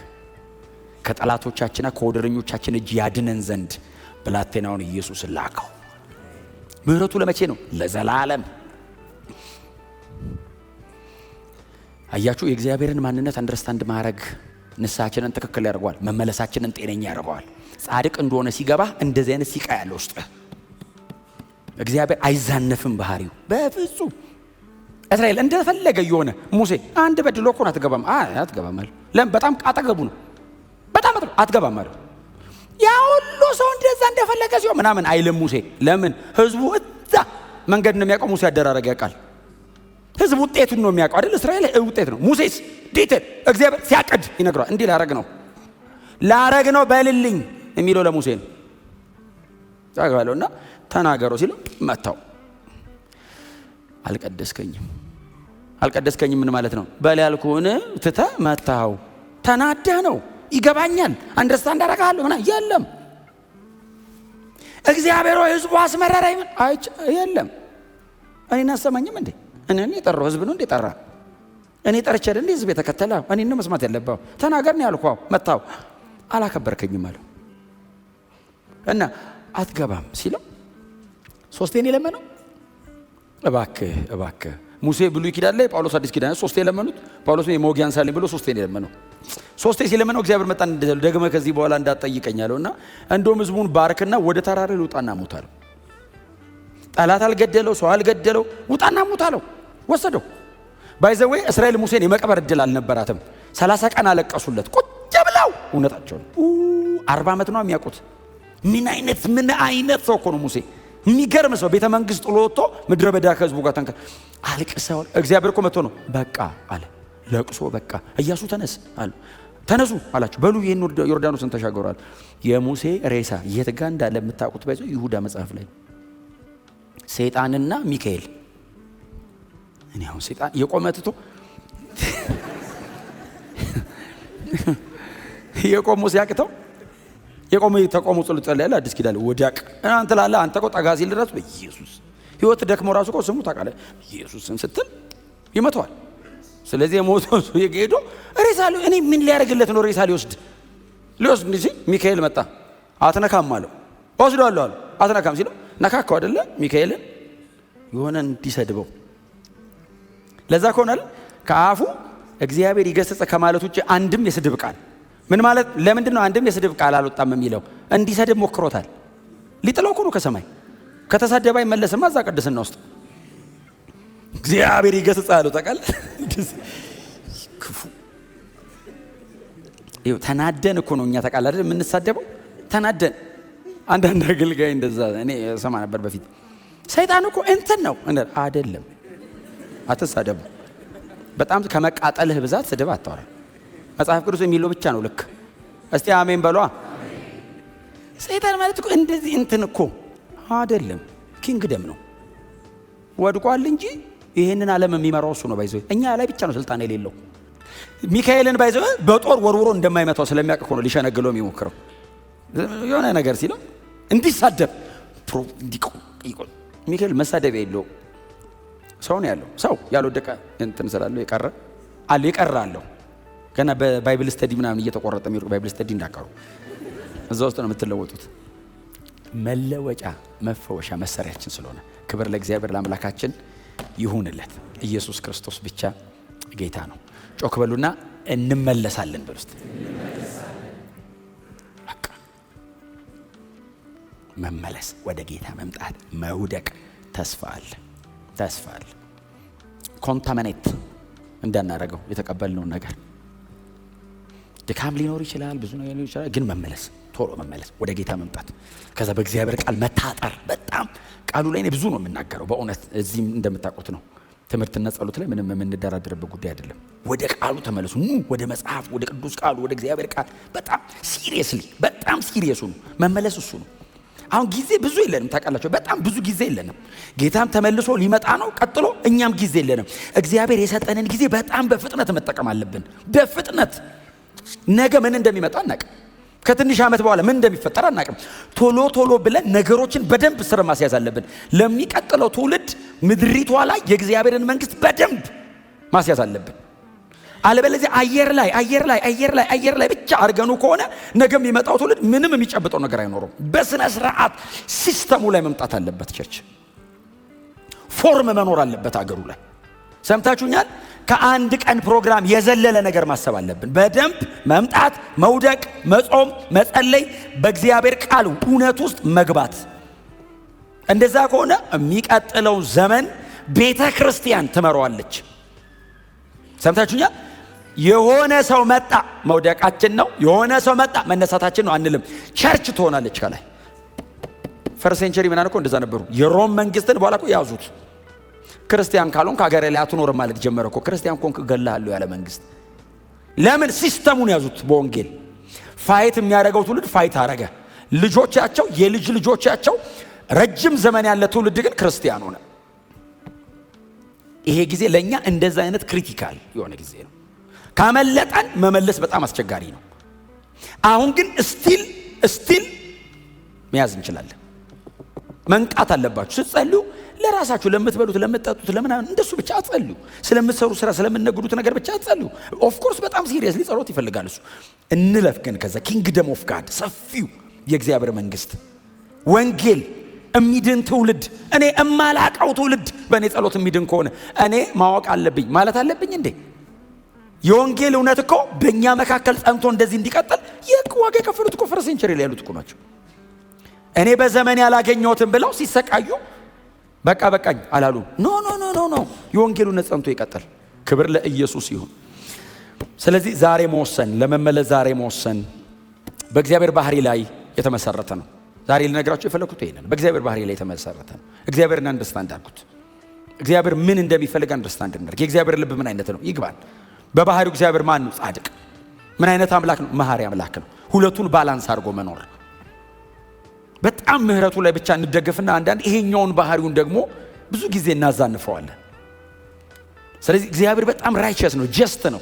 [SPEAKER 1] ከጠላቶቻችንና ከወደረኞቻችን እጅ ያድነን ዘንድ ብላቴናውን ኢየሱስን ላከው። ምህረቱ ለመቼ ነው? ለዘላለም። አያችሁ፣ የእግዚአብሔርን ማንነት አንደርስታንድ ማድረግ ንስሐችንን ትክክል ያደርገዋል፣ መመለሳችንን ጤነኛ ያደርገዋል። ጻድቅ እንደሆነ ሲገባ እንደዚህ አይነት ሲቃ ያለ ውስጥ እግዚአብሔር አይዛነፍም ባህሪው በፍጹም። እስራኤል እንደፈለገ የሆነ ሙሴ አንድ በድሎ እኮ አትገባም አትገባም አለ። ለምን? በጣም አጠገቡ ነው። በጣም አትገባም አለ። ያ ሁሉ ሰው እንደዛ እንደፈለገ ሲሆን ምናምን አይልም ሙሴ። ለምን? ህዝቡ እዛ መንገድ ነው የሚያውቀው። ሙሴ አደራረግ ያውቃል። ህዝብ ውጤቱን ነው የሚያውቀው አይደል? እስራኤል ውጤት ነው። ሙሴስ ዲቴል እግዚአብሔር ሲያቀድ ይነግረዋል። እንዲህ ላረግ ነው በልልኝ የሚለው ለሙሴ ነው። ታውቃለውና ተናገረው ሲለው መታው። አልቀደስከኝም ምን ማለት ነው? በል ያልኩህን ትተህ መታው። ተናዳ ነው። ይገባኛል፣ አንደርስታንድ አደርጋለሁ ምናምን የለም። እግዚአብሔር ሆይ ህዝቡ አስመረረኝ የለም። እኔን አሰማኝም እንዴ? እኔ የጠራው ህዝብ ነው እንዴ? ጠራ እኔ ጠርቼ እንዴ ህዝብ የተከተለ እኔ ነው መስማት ያለባው። ተናገር ነው ያልኳው። መታው። አላከበርከኝም አለው እና አትገባም ሲለው ሶስቴ ነው የለመነው። እባክህ ሙሴ ብሉይ ኪዳን ላይ፣ ጳውሎስ አዲስ ኪዳን ሶስቴ የለመኑት። ጳውሎስ ነው ሞጊያን ሳለኝ ብሎ ሶስቴ ነው የለመነው። ሶስቴ ሲለመነው እግዚአብሔር መጣን እንደዘሉ ደግመህ ከዚህ በኋላ እንዳትጠይቀኛለውና እንደውም ህዝቡን ባርክና ወደ ተራራ ልውጣና ሙት አለው። ጠላት አልገደለው፣ ሰው አልገደለው፣ ውጣና ሙት አለው። ወሰደው። ባይዘዌ እስራኤል ሙሴን የመቅበር እድል አልነበራትም። 30 ቀን አለቀሱለት ቁጭ ብለው። እውነታቸው ነው። 40 ዓመት ነው የሚያውቁት። ምን አይነት ሰው እኮ ነው ሙሴ። የሚገርም ሰው። ቤተ መንግስት ጥሎ ወጥቶ ምድረ በዳ ከህዝቡ ጋር አልቅሰው። እግዚአብሔር እኮ መጥቶ ነው በቃ አለ። ለቅሶ በቃ ኢያሱ ተነስ አለ። ተነሱ አላችሁ። በሉ ይሄን ዮርዳኖስን ተሻገሯል። የሙሴ ሬሳ የት ጋር እንዳለ የምታውቁት ባይዘው ይሁዳ መጽሐፍ ላይ ሰይጣንና ሚካኤል። እኔ አሁን ሰይጣን የቆመ ትቶ የቆሙ ሲያቅተው የቆመ ተቆሙ ጸሎት ጸለየ። አዲስ ኪዳን ወዲያቅ አንተ ላላ አንተ እኮ ጠጋ ሲል ድረስ በኢየሱስ ህይወት ደክሞ ራሱ እኮ ስሙ ታውቃለህ ኢየሱስን ስትል ይመታዋል። ስለዚህ የሞተው ሰው የሄዶ ሬሳ እኔ ምን ሊያደርግለት ነው? ሬሳ ሊወስድ እንጂ ሚካኤል መጣ። አትነካም አለው። ወስዷል አለ። አትነካም ሲለው ነካካው አይደለ ሚካኤልን የሆነ እንዲሰድበው። ለዛ ከሆነል ከአፉ እግዚአብሔር ይገስጽ ከማለት ውጪ አንድም የስድብ ቃል ምን ማለት ለምንድን ነው? አንድም የስድብ ቃል አልወጣም የሚለው እንዲሰድብ ሞክሮታል። ሊጥለው እኮ ነው ከሰማይ። ከተሳደበ አይመለስም። እዛ ቅድስና ውስጥ እግዚአብሔር ይገስጽ አለው። ታውቃለህ ክፉ ይኸው ተናደን እኮ ነው እኛ ታውቃለህ አይደል የምንሳደበው። ተናደን አንዳንድ አገልጋይ እንደዛ እኔ ሰማ ነበር በፊት። ሰይጣን እኮ እንትን ነው አይደለም። አትሳደቡ። በጣም ከመቃጠልህ ብዛት ስድብ አታወራ። መጽሐፍ ቅዱስ የሚለው ብቻ ነው ልክ። እስቲ አሜን በሏ። ሰይጣን ማለት እኮ እንደዚህ እንትን እኮ አይደለም። ኪንግደም ነው ወድቋል እንጂ ይሄንን ዓለም የሚመራው እሱ ነው። ባይዘው እኛ ላይ ብቻ ነው ስልጣን የሌለው። ሚካኤልን ባይዘው በጦር ወርውሮ እንደማይመታው ስለሚያውቅ እኮ ነው ሊሸነግለው የሚሞክረው። የሆነ ነገር ሲለው እንዲሳደብ ሚካኤል መሳደብ የለው ሰው ነው ያለው። ሰው ያልወደቀ እንትን ስላለው የቀረ አለው። ገና በባይብል ስተዲ ምናምን እየተቆረጠ የሚሩ ባይብል ስተዲ እንዳቀሩ እዛ ውስጥ ነው የምትለወጡት። መለወጫ መፈወሻ መሳሪያችን ስለሆነ ክብር ለእግዚአብሔር ለአምላካችን ይሁንለት። ኢየሱስ ክርስቶስ ብቻ ጌታ ነው። ጮክ በሉና እንመለሳለን በሉት። መመለስ፣ ወደ ጌታ መምጣት፣ መውደቅ ተስፋ አለ። ኮንታሚኔት እንዳናረገው የተቀበልነው ነገር ድካም ሊኖር ይችላል፣ ብዙ ነገር ሊኖር ይችላል። ግን መመለስ፣ ቶሎ መመለስ፣ ወደ ጌታ መምጣት። ከዛ በእግዚአብሔር ቃል መታጠር። በጣም ቃሉ ላይ ብዙ ነው የምናገረው በእውነት። እዚህም እንደምታውቁት ነው ትምህርትና ጸሎት ላይ ምንም የምንደራደርበት ጉዳይ አይደለም። ወደ ቃሉ ተመለሱ። ወደ መጽሐፍ፣ ወደ ቅዱስ ቃሉ፣ ወደ እግዚአብሔር ቃል በጣም ሲሪየሱ ነው መመለስ። እሱ ነው። አሁን ጊዜ ብዙ የለንም ታውቃላችሁ። በጣም ብዙ ጊዜ የለንም። ጌታም ተመልሶ ሊመጣ ነው። ቀጥሎ እኛም ጊዜ የለንም። እግዚአብሔር የሰጠንን ጊዜ በጣም በፍጥነት መጠቀም አለብን። በፍጥነት ነገ ምን እንደሚመጣ አናውቅም። ከትንሽ ዓመት በኋላ ምን እንደሚፈጠር አናውቅም። ቶሎ ብለን ነገሮችን በደንብ ስር ማስያዝ አለብን። ለሚቀጥለው ትውልድ ምድሪቷ ላይ የእግዚአብሔርን መንግስት በደንብ ማስያዝ አለብን። አለበለዚያ አየር ላይ ብቻ አርገኑ ከሆነ ነገ የሚመጣው ትውልድ ምንም የሚጨብጠው ነገር አይኖርም። በስነ ስርዓት ሲስተሙ ላይ መምጣት አለበት። ቸርች ፎርም መኖር አለበት አገሩ ላይ። ሰምታችሁኛል? ከአንድ ቀን ፕሮግራም የዘለለ ነገር ማሰብ አለብን። በደንብ መምጣት፣ መውደቅ፣ መጾም፣ መጸለይ፣ በእግዚአብሔር ቃል እውነት ውስጥ መግባት። እንደዛ ከሆነ የሚቀጥለው ዘመን ቤተ ክርስቲያን ትመራዋለች። ሰምታችሁኛል? የሆነ ሰው መጣ መውደቃችን ነው፣ የሆነ ሰው መጣ መነሳታችን ነው አንልም። ቸርች ትሆናለች ከላይ። ፈርስት ሴንቸሪ ምናምን እኮ እንደዛ ነበሩ። የሮም መንግስትን በኋላ እኮ ያዙት። ክርስቲያን ካልሆንክ ሀገር ላይ አትኖርም ማለት ጀመረ እኮ። ክርስቲያን ኮንክ እገልሃለሁ ያለ መንግስት። ለምን? ሲስተሙን ያዙት በወንጌል። ፋይት የሚያደርገው ትውልድ ፋይት አረገ። ልጆቻቸው፣ የልጅ ልጆቻቸው፣ ረጅም ዘመን ያለ ትውልድ ግን ክርስቲያን ሆነ። ይሄ ጊዜ ለኛ እንደዛ አይነት ክሪቲካል የሆነ ጊዜ ነው። ካመለጠን መመለስ በጣም አስቸጋሪ ነው። አሁን ግን ስቲል መያዝ እንችላለን። መንቃት አለባችሁ። ስትጸልዩ ለራሳችሁ ለምትበሉት፣ ለምትጠጡት፣ ለምናምን እንደሱ ብቻ አትጸልዩ። ስለምትሰሩ ስራ፣ ስለምትነግዱት ነገር ብቻ አትጸልዩ። ኦፍ ኮርስ በጣም ሲሪየስሊ ጸሎት ይፈልጋል እሱ። እንለፍ ግን ከዛ ኪንግደም ኦፍ ጋድ ሰፊው የእግዚአብሔር መንግስት ወንጌል እሚድን ትውልድ። እኔ እማላቀው ትውልድ በእኔ ጸሎት እሚድን ከሆነ እኔ ማወቅ አለብኝ ማለት አለብኝ እንዴ? የወንጌል እውነት እኮ በእኛ መካከል ጸንቶ እንደዚህ እንዲቀጥል ዋጋ የከፈሉት እኮ ፈርስት ሴንቸሪ ላይ ያሉት እኮ ናቸው። እኔ በዘመን ያላገኘሁትን ብለው ሲሰቃዩ በቃኝ አላሉ። ኖ የወንጌል እውነት ጸንቶ ይቀጥል። ክብር ለኢየሱስ ይሁን። ስለዚህ ዛሬ መወሰን፣ ለመመለስ ዛሬ መወሰን በእግዚአብሔር ባህሪ ላይ የተመሰረተ ነው። ዛሬ ልነግራችሁ የፈለኩት ይሄንን በእግዚአብሔር ባህሪ ላይ የተመሰረተ ነው። እግዚአብሔርን አንደርስታንድ አድርጉት። እግዚአብሔር ምን እንደሚፈልግ አንደርስታንድ እናድርግ። የእግዚአብሔር ልብ ምን አይነት ነው ይግባል። በባህሪው እግዚአብሔር ማን ነው? ጻድቅ። ምን አይነት አምላክ ነው? መሐሪ አምላክ ነው። ሁለቱን ባላንስ አድርጎ መኖር። በጣም ምህረቱ ላይ ብቻ እንደገፍና አንዳንድ ይሄኛውን ባህሪውን ደግሞ ብዙ ጊዜ እናዛንፈዋለን። ስለዚህ እግዚአብሔር በጣም ራይቸስ ነው፣ ጀስት ነው።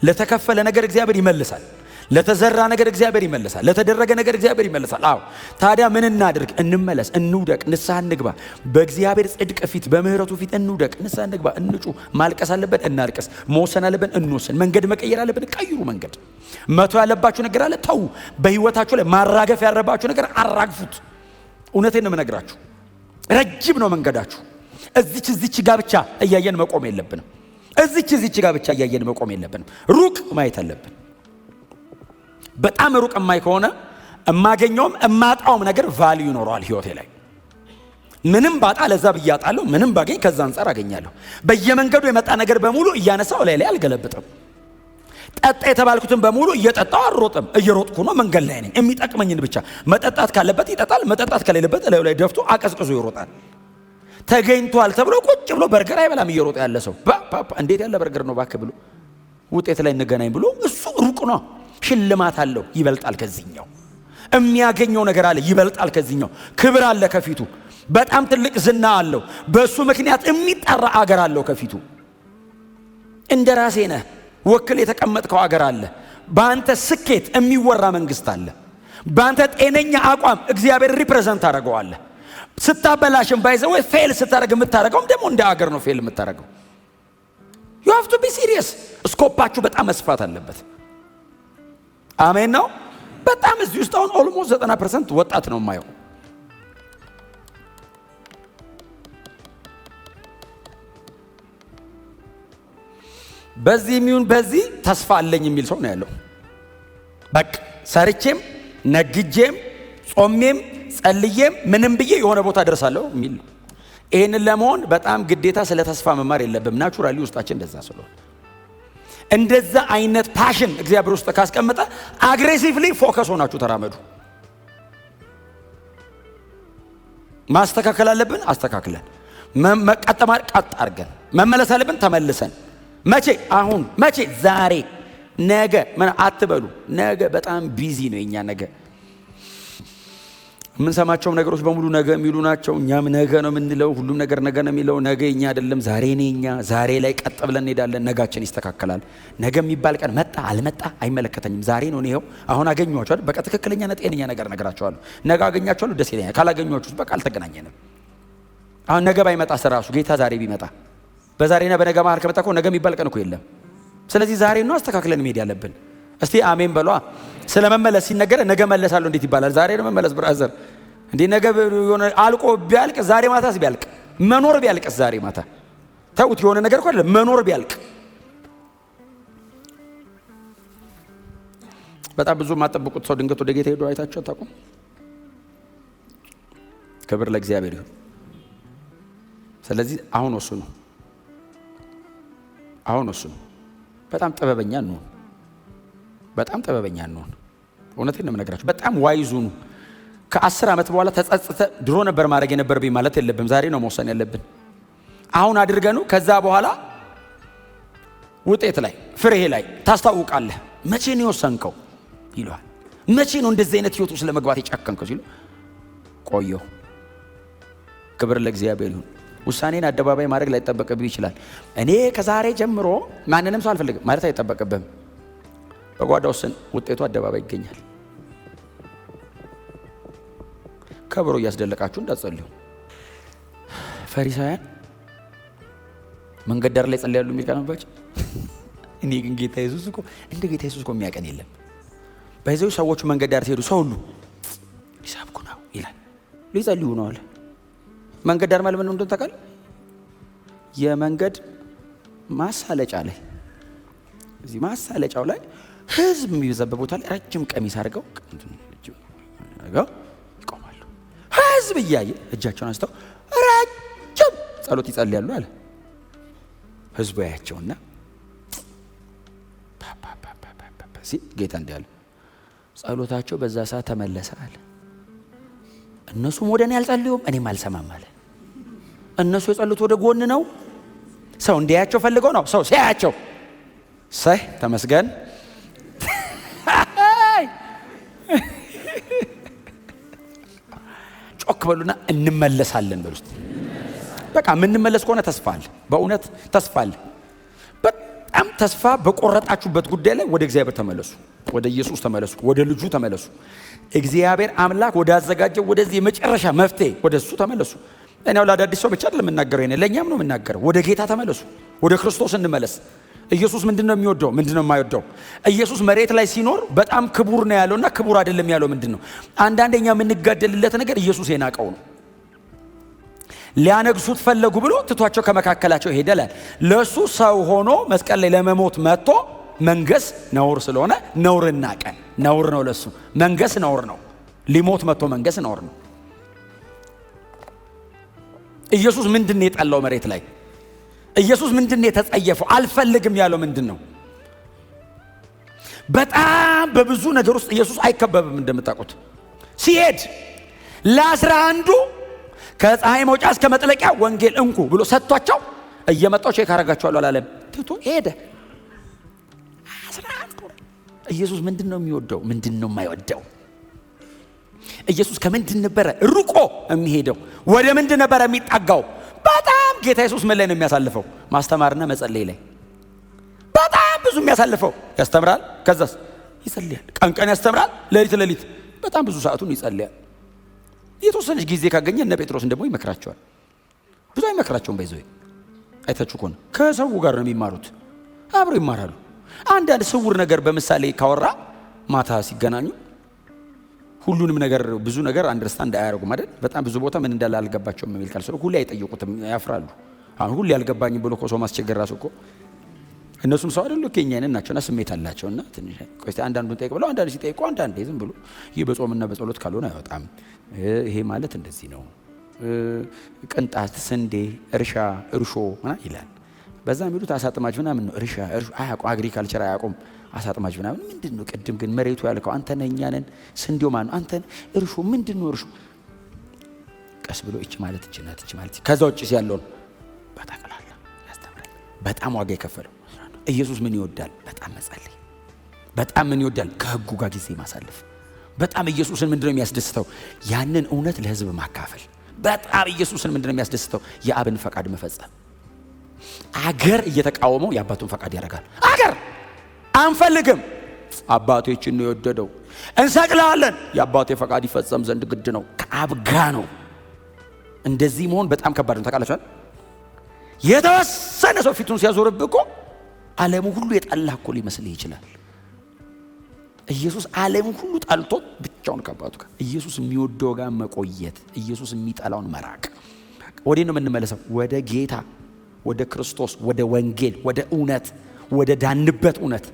[SPEAKER 1] ለተከፈለ ነገር እግዚአብሔር ይመልሳል። ለተዘራ ነገር እግዚአብሔር ይመልሳል። ለተደረገ ነገር እግዚአብሔር ይመልሳል። አዎ ታዲያ ምን እናድርግ? እንመለስ፣ እንውደቅ፣ ንስሐ እንግባ። በእግዚአብሔር ጽድቅ ፊት በምህረቱ ፊት እንውደቅ፣ ንስሐ እንግባ፣ እንጩ። ማልቀስ አለብን፣ እናልቀስ። መወሰን አለብን፣ እንወሰን። መንገድ መቀየር አለብን፣ ቀይሩ መንገድ። መተው ያለባችሁ ነገር አለ፣ ተው። በህይወታችሁ ላይ ማራገፍ ያለባችሁ ነገር አራግፉት። እውነቴን ነው የምነግራችሁ። ረጅም ነው መንገዳችሁ። እዚች ጋር ብቻ እያየን መቆም የለብንም። እዚች ጋር ብቻ እያየን መቆም የለብንም። ሩቅ ማየት አለብን። በጣም ሩቅ የማይ ከሆነ እማገኘውም እማጣውም ነገር ቫልዩ ይኖረዋል ህይወቴ ላይ። ምንም ባጣ ለዛ ብያጣለሁ፣ ምንም ባገኝ ከዛ አንፃር አገኛለሁ። በየመንገዱ የመጣ ነገር በሙሉ እያነሳው ላይ አልገለብጥም። ጠጣ የተባልኩትን በሙሉ እየጠጣው አልሮጥም። እየሮጥኩ ነው፣ መንገድ ላይ ነኝ። የሚጠቅመኝን ብቻ። መጠጣት ካለበት ይጠጣል፣ መጠጣት ከሌለበት እላዩ ላይ ደፍቶ አቀዝቅዞ ይሮጣል። ተገኝቷል ተብሎ ቁጭ ብሎ በርገር አይበላም እየሮጠ ያለ ሰው። እንዴት ያለ በርገር ነው ባክ ብሎ ውጤት ላይ እንገናኝ ብሎ እሱ ሩቅ ነው። ሽልማት አለው፣ ይበልጣል ከዚህኛው። የሚያገኘው ነገር አለ፣ ይበልጣል ከዚህኛው። ክብር አለ ከፊቱ፣ በጣም ትልቅ ዝና አለው። በእሱ ምክንያት የሚጠራ አገር አለው ከፊቱ። እንደ ራሴ ነህ ወክል የተቀመጥከው አገር አለ። በአንተ ስኬት የሚወራ መንግስት አለ። በአንተ ጤነኛ አቋም እግዚአብሔር ሪፕሬዘንት አደረገዋለ። ስታበላሽም ባይዘው ፌል ስታደርግ የምታደርገውም ደግሞ እንደ አገር ነው ፌል የምታደርገው። you have to be serious። ስኮፓችሁ በጣም መስፋት አለበት። አሜን ነው። በጣም እዚህ ውስጥ አሁን ኦልሞስት 90% ወጣት ነው የማየው። በዚህ የሚሆን በዚህ ተስፋ አለኝ የሚል ሰው ነው ያለው። በቃ ሰርቼም ነግጄም ጾሜም ጸልዬም ምንም ብዬ የሆነ ቦታ ደርሳለሁ የሚል ነው። ይሄንን ለመሆን በጣም ግዴታ ስለ ተስፋ መማር የለብም። ናቹራሊ ውስጣችን እንደዛ ስለሆነ እንደዛ አይነት ፓሽን እግዚአብሔር ውስጥ ካስቀመጠ አግሬሲቭሊ ፎከስ ሆናችሁ ተራመዱ። ማስተካከል አለብን፣ አስተካክለን። መቀጠማር ቀጥ አድርገን መመለስ አለብን፣ ተመልሰን። መቼ? አሁን። መቼ? ዛሬ። ነገ ምን አትበሉ። ነገ በጣም ቢዚ ነው የኛ ነገ። የምንሰማቸው ነገሮች በሙሉ ነገ የሚሉ ናቸው። እኛም ነገ ነው የምንለው። ሁሉም ነገር ነገ ነው የሚለው። ነገ እኛ አይደለም፣ ዛሬ ነው እኛ። ዛሬ ላይ ቀጥ ብለን እንሄዳለን። ነጋችን ይስተካከላል። ነገ የሚባል ቀን መጣ አልመጣ አይመለከተኝም። ዛሬ ነው እኔው አሁን አገኘኋቸዋል። በቃ ትክክለኛና ጤነኛ ነገር ነገራቸዋለሁ። ነገ አገኛቸዋለሁ፣ ደስ ይለኛል። ካላገኘኋችሁ በቃ አልተገናኘንም። አሁን ነገ ባይመጣ ራሱ ጌታ ዛሬ ቢመጣ በዛሬና በነገ መሀል ከመጣ እኮ ነገ የሚባል ቀን እኮ የለም። ስለዚህ ዛሬ ነው አስተካክለን መሄድ ያለብን። እስቲ አሜን በሏ። ስለ መመለስ ሲነገር ነገ መለሳለሁ እንዴት ይባላል? ዛሬ ነው መመለስ ብራዘር። እንዴ ነገ የሆነ አልቆ ቢያልቅ ዛሬ ማታስ ቢያልቅ መኖር ቢያልቅስ ዛሬ ማታ ተውት። የሆነ ነገር እኮ አይደለም መኖር ቢያልቅ። በጣም ብዙ የማጠብቁት ሰው ድንገት ወደ ጌታ ሄዶ አይታችሁ አታውቁም? ክብር ለእግዚአብሔር ይሁን። ስለዚህ አሁን ወስኑ፣ አሁን ወስኑ። በጣም ጥበበኛ እንሁን፣ በጣም ጥበበኛ እንሁን። እውነቴን ነው የምነግራችሁ። በጣም ዋይዙ ነው። ከ10 ዓመት በኋላ ተጸጽተ ድሮ ነበር ማድረግ የነበረብኝ ማለት የለብም። ዛሬ ነው መወሰን ያለብን። አሁን አድርገኑ ከዛ በኋላ ውጤት ላይ ፍሬ ላይ ታስታውቃለህ። መቼ ነው የወሰንከው ይሏል። መቼ ነው እንደዚህ አይነት ህይወት ውስጥ ለመግባት የጨከንከው ሲሉ ቆየሁ። ክብር ለእግዚአብሔር ይሁን። ውሳኔን አደባባይ ማድረግ ላይጠበቅብህ ይችላል። እኔ ከዛሬ ጀምሮ ማንንም ሰው አልፈልግም ማለት አይጠበቅብህም። በጓዳ ወስን፣ ውጤቱ አደባባይ ይገኛል። ከበሮ እያስደለቃችሁ እንዳትጸልዩ። ፈሪሳውያን መንገድ ዳር ላይ ጸልያሉ የሚል ቃል ነበር። እኔ ግን ጌታ ኢየሱስ እኮ እንደ ጌታ ኢየሱስ እኮ የሚያቀን የለም። በዚያው ሰዎቹ መንገድ ዳር ሲሄዱ ሰው ሁሉ ሊሰብኩ ነው ይላል፣ ሊጸልዩ ነው አለ። መንገድ ዳር ማለት ምን እንደሆነ ታውቃለህ? የመንገድ ማሳለጫ ላይ፣ እዚህ ማሳለጫው ላይ ህዝብ የሚበዛበት ቦታ ላይ ረጅም ቀሚስ አድርገው ይቆማሉ። ህዝብ እያየ እጃቸውን አንስተው ረጅም ጸሎት ይጸልያሉ አለ። ህዝቡ ያያቸውና ጌታ እንዲህ አለ፣ ጸሎታቸው በዛ ሰዓት ተመለሰ አለ። እነሱም ወደ እኔ አልጸልዩም እኔም አልሰማም አለ። እነሱ የጸሉት ወደ ጎን ነው። ሰው እንዲያያቸው ፈልገው ነው። ሰው ሲያያቸው ሰይ ተመስገን ጮክ በሉና እንመለሳለን በሉት። በቃ ምንመለስ ከሆነ ተስፋ አለ። በእውነት ተስፋ አለ። በጣም ተስፋ በቆረጣችሁበት ጉዳይ ላይ ወደ እግዚአብሔር ተመለሱ። ወደ ኢየሱስ ተመለሱ። ወደ ልጁ ተመለሱ። እግዚአብሔር አምላክ ወደ አዘጋጀው ወደዚህ የመጨረሻ መፍትሄ ወደ እሱ ተመለሱ። እኔው ለአዳዲስ ሰው ብቻ አይደለም የምናገረው፣ እኔ ለኛም ነው የምናገረው። ወደ ጌታ ተመለሱ። ወደ ክርስቶስ እንመለስ። ኢየሱስ ምንድነው የሚወደው? ምንድነው የማይወደው? ኢየሱስ መሬት ላይ ሲኖር በጣም ክቡር ነው ያለውና ክቡር አይደለም ያለው ምንድነው? አንዳንደኛ የምንጋደልለት ነገር ኢየሱስ የናቀው ነው። ሊያነግሱት ፈለጉ ብሎ ትቷቸው ከመካከላቸው ሄደላል። ለሱ ሰው ሆኖ መስቀል ላይ ለመሞት መጥቶ መንገስ ነውር ስለሆነ ነውርና ቀን ነውር ነው። ለሱ መንገስ ነውር ነው። ሊሞት መጥቶ መንገስ ነውር ነው። ኢየሱስ ምንድነው የጠላው መሬት ላይ? ኢየሱስ ምንድነው የተጸየፈው? አልፈልግም ያለው ምንድነው? በጣም በብዙ ነገር ውስጥ ኢየሱስ አይከበብም። እንደምታውቁት ሲሄድ ለ11 ከፀሐይ መውጫ እስከ መጥለቂያ ወንጌል እንኩ ብሎ ሰጥቷቸው እየመጣው ቼክ አረጋቸዋለሁ አላለም። ትቶ ሄደ። 11 ኢየሱስ ምንድነው የሚወደው? ምንድነው የማይወደው? ኢየሱስ ከምንድን ነበረ ሩቆ የሚሄደው? ወደ ምንድን ነበረ የሚጣጋው? በጣም ጌታ ኢየሱስ ምን ላይ ነው የሚያሳልፈው? ማስተማርና መጸለይ ላይ በጣም ብዙ የሚያሳልፈው። ያስተምራል፣ ከዛስ ይጸልያል። ቀን ያስተምራል፣ ሌሊት በጣም ብዙ ሰዓቱን ይጸልያል። የተወሰነች ጊዜ ካገኘ እነ ጴጥሮስን ደግሞ ይመክራቸዋል። ብዙ አይመክራቸውም። በይዘው አይታችሁ ከሆነ ከሰው ጋር ነው የሚማሩት፣ አብረው ይማራሉ። አንዳንድ ስውር ነገር በምሳሌ ካወራ ማታ ሲገናኙ ሁሉንም ነገር ብዙ ነገር አንደርስታንድ አያደርጉም አይደል? በጣም ብዙ ቦታ ምን እንዳለ አልገባቸውም የሚል ቃል ሁሉ አይጠይቁትም፣ ያፍራሉ። አሁን ሁሉ ያልገባኝ ብሎ ሰው ማስቸገር ራሱ እኮ እነሱም ሰው አይደሉ ከኛን ናቸውና ስሜት አላቸውና ትንሽ ቆይታ አንዳንዱን ጠይቅ ብለው አንዳንዱ ሲጠይቁ አንዳንዴ ዝም ብሎ ይህ በጾምና በጸሎት ካልሆነ አይወጣም። ይሄ ማለት እንደዚህ ነው። ቅንጣት፣ ስንዴ፣ እርሾ ምናምን ይላል። በዛ የሚሉት አሳጥማጅ ምናምን ነው። እርሾ አያውቁም፣ አግሪካልቸር አያውቁም። አሳጥማጅ ምናምን ምንድነው? ቅድም ግን መሬቱ ያልከው አንተ ነህ እኛ ነን። ስንዴው ማን ነው? አንተ ነህ። እርሾ ምንድነው? እርሾ ቀስ ብሎ እቺ ማለት ከዛ ውጭ ያለውን በጠቅላላ ያስተምራል። በጣም ዋጋ የከፈለው ኢየሱስ ምን ይወዳል? በጣም መጸለይ። በጣም ምን ይወዳል? ከህጉ ጋር ጊዜ ማሳለፍ። በጣም ኢየሱስን ምንድነው የሚያስደስተው? ያንን እውነት ለህዝብ ማካፈል። በጣም ኢየሱስን ምንድነው የሚያስደስተው? የአብን ፈቃድ መፈጸም። አገር እየተቃወመው የአባቱን ፈቃድ ያደርጋል። አገር አንፈልግም፣ አባቶችን ነው የወደደው። እንሰቅላለን፣ የአባቴ ፈቃድ ይፈጸም ዘንድ ግድ ነው። ከአብ ጋር ነው። እንደዚህ መሆን በጣም ከባድ ነው። ታውቃላችሁ፣ የተወሰነ ሰው ፊቱን ሲያዞርብህ እኮ ዓለሙ ሁሉ የጠላህ እኮ ሊመስልህ ይችላል። ኢየሱስ ዓለሙ ሁሉ ጣልቶት ብቻውን ከአባቱ ጋር፣ ኢየሱስ የሚወደው ጋር መቆየት፣ ኢየሱስ የሚጠላውን መራቅ። ወዴት ነው የምንመለሰው? ወደ ጌታ፣ ወደ ክርስቶስ፣ ወደ ወንጌል፣ ወደ እውነት፣ ወደ ዳንበት እውነት፣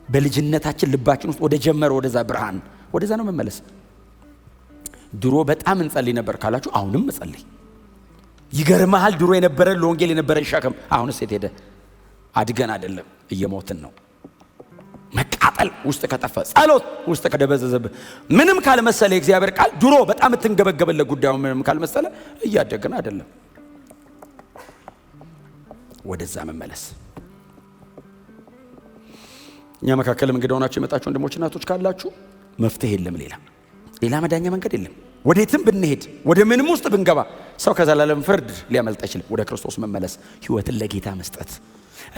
[SPEAKER 1] በልጅነታችን ልባችን ውስጥ ወደ ጀመረ ወደዛ ብርሃን፣ ወደዛ ነው መመለስ። ድሮ በጣም እንጸልይ ነበር ካላችሁ አሁንም መጸለይ ይገርማል። ድሮ የነበረ ለወንጌል የነበረ ሸክም አሁንስ የት ሄደ? አድገን አይደለም እየሞትን ነው። መቃጠል ውስጥ ከጠፋ፣ ጸሎት ውስጥ ከደበዘዘብ፣ ምንም ካልመሰለ የእግዚአብሔር ቃል ድሮ በጣም ትንገበገበለት ጉዳዩ ምንም ካልመሰለ እያደግን አይደለም። ወደዛ መመለስ። እኛ መካከልም እንግዳ ሆናችሁ የመጣችሁ ወንድሞችና እህቶች ካላችሁ መፍትሄ የለም፣ ሌላ መዳኛ መንገድ የለም። ወዴትም ብንሄድ ወደ ምንም ውስጥ ብንገባ ሰው ከዘላለም ፍርድ ሊያመልጥ አይችልም። ወደ ክርስቶስ መመለስ፣ ህይወትን ለጌታ መስጠት፣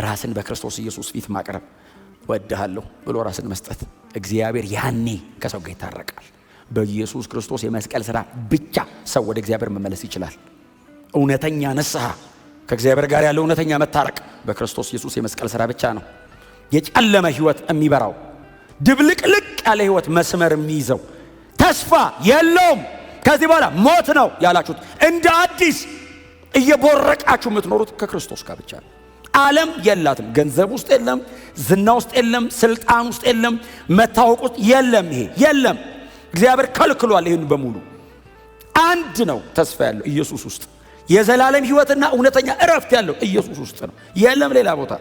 [SPEAKER 1] ራስን በክርስቶስ ኢየሱስ ፊት ማቅረብ፣ ወድሃለሁ ብሎ ራስን መስጠት። እግዚአብሔር ያኔ ከሰው ጋር ይታረቃል። በኢየሱስ ክርስቶስ የመስቀል ሥራ ብቻ ሰው ወደ እግዚአብሔር መመለስ ይችላል። እውነተኛ ንስሐ፣ ከእግዚአብሔር ጋር ያለው እውነተኛ መታረቅ በክርስቶስ ኢየሱስ የመስቀል ሥራ ብቻ ነው። የጨለመ ህይወት የሚበራው፣ ድብልቅልቅ ያለ ህይወት መስመር የሚይዘው፣ ተስፋ የለውም ከዚህ በኋላ ሞት ነው ያላችሁት እንደ አዲስ እየቦረቃችሁ የምትኖሩት ከክርስቶስ ጋር ብቻ ነው። ዓለም የላትም። ገንዘብ ውስጥ የለም፣ ዝና ውስጥ የለም፣ ስልጣን ውስጥ የለም፣ መታወቅ ውስጥ የለም። ይሄ የለም። እግዚአብሔር ከልክሏል። ይሄን በሙሉ አንድ ነው ተስፋ ያለው ኢየሱስ ውስጥ። የዘላለም ህይወትና እውነተኛ እረፍት ያለው ኢየሱስ ውስጥ ነው። የለም ሌላ ቦታ።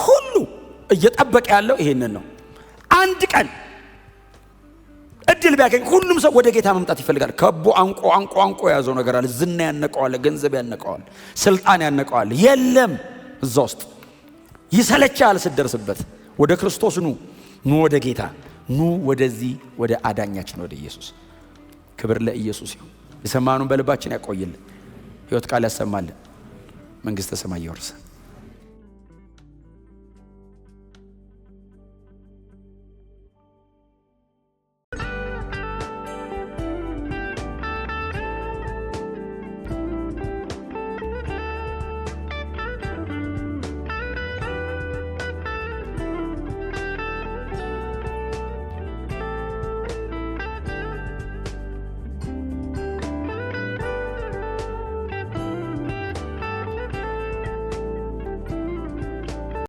[SPEAKER 1] ሁሉ እየጠበቀ ያለው ይሄንን ነው። አንድ ቀን እድል ቢያገኝ ሁሉም ሰው ወደ ጌታ መምጣት ይፈልጋል። ከቦ አንቆ ያዘው ነገር አለ። ዝና ያነቀዋል፣ ገንዘብ ያነቀዋል፣ ስልጣን ያነቀዋል። የለም እዛ ውስጥ ይሰለቻል ስትደርስበት። ወደ ክርስቶስ ኑ ወደ ጌታ ኑ፣ ወደዚህ ወደ አዳኛችን ወደ ኢየሱስ። ክብር ለኢየሱስ ይሁን። የሰማኑን በልባችን ያቆይልን። ሕይወት ቃል ያሰማልን። መንግሥተ ሰማይ ይወርሰን።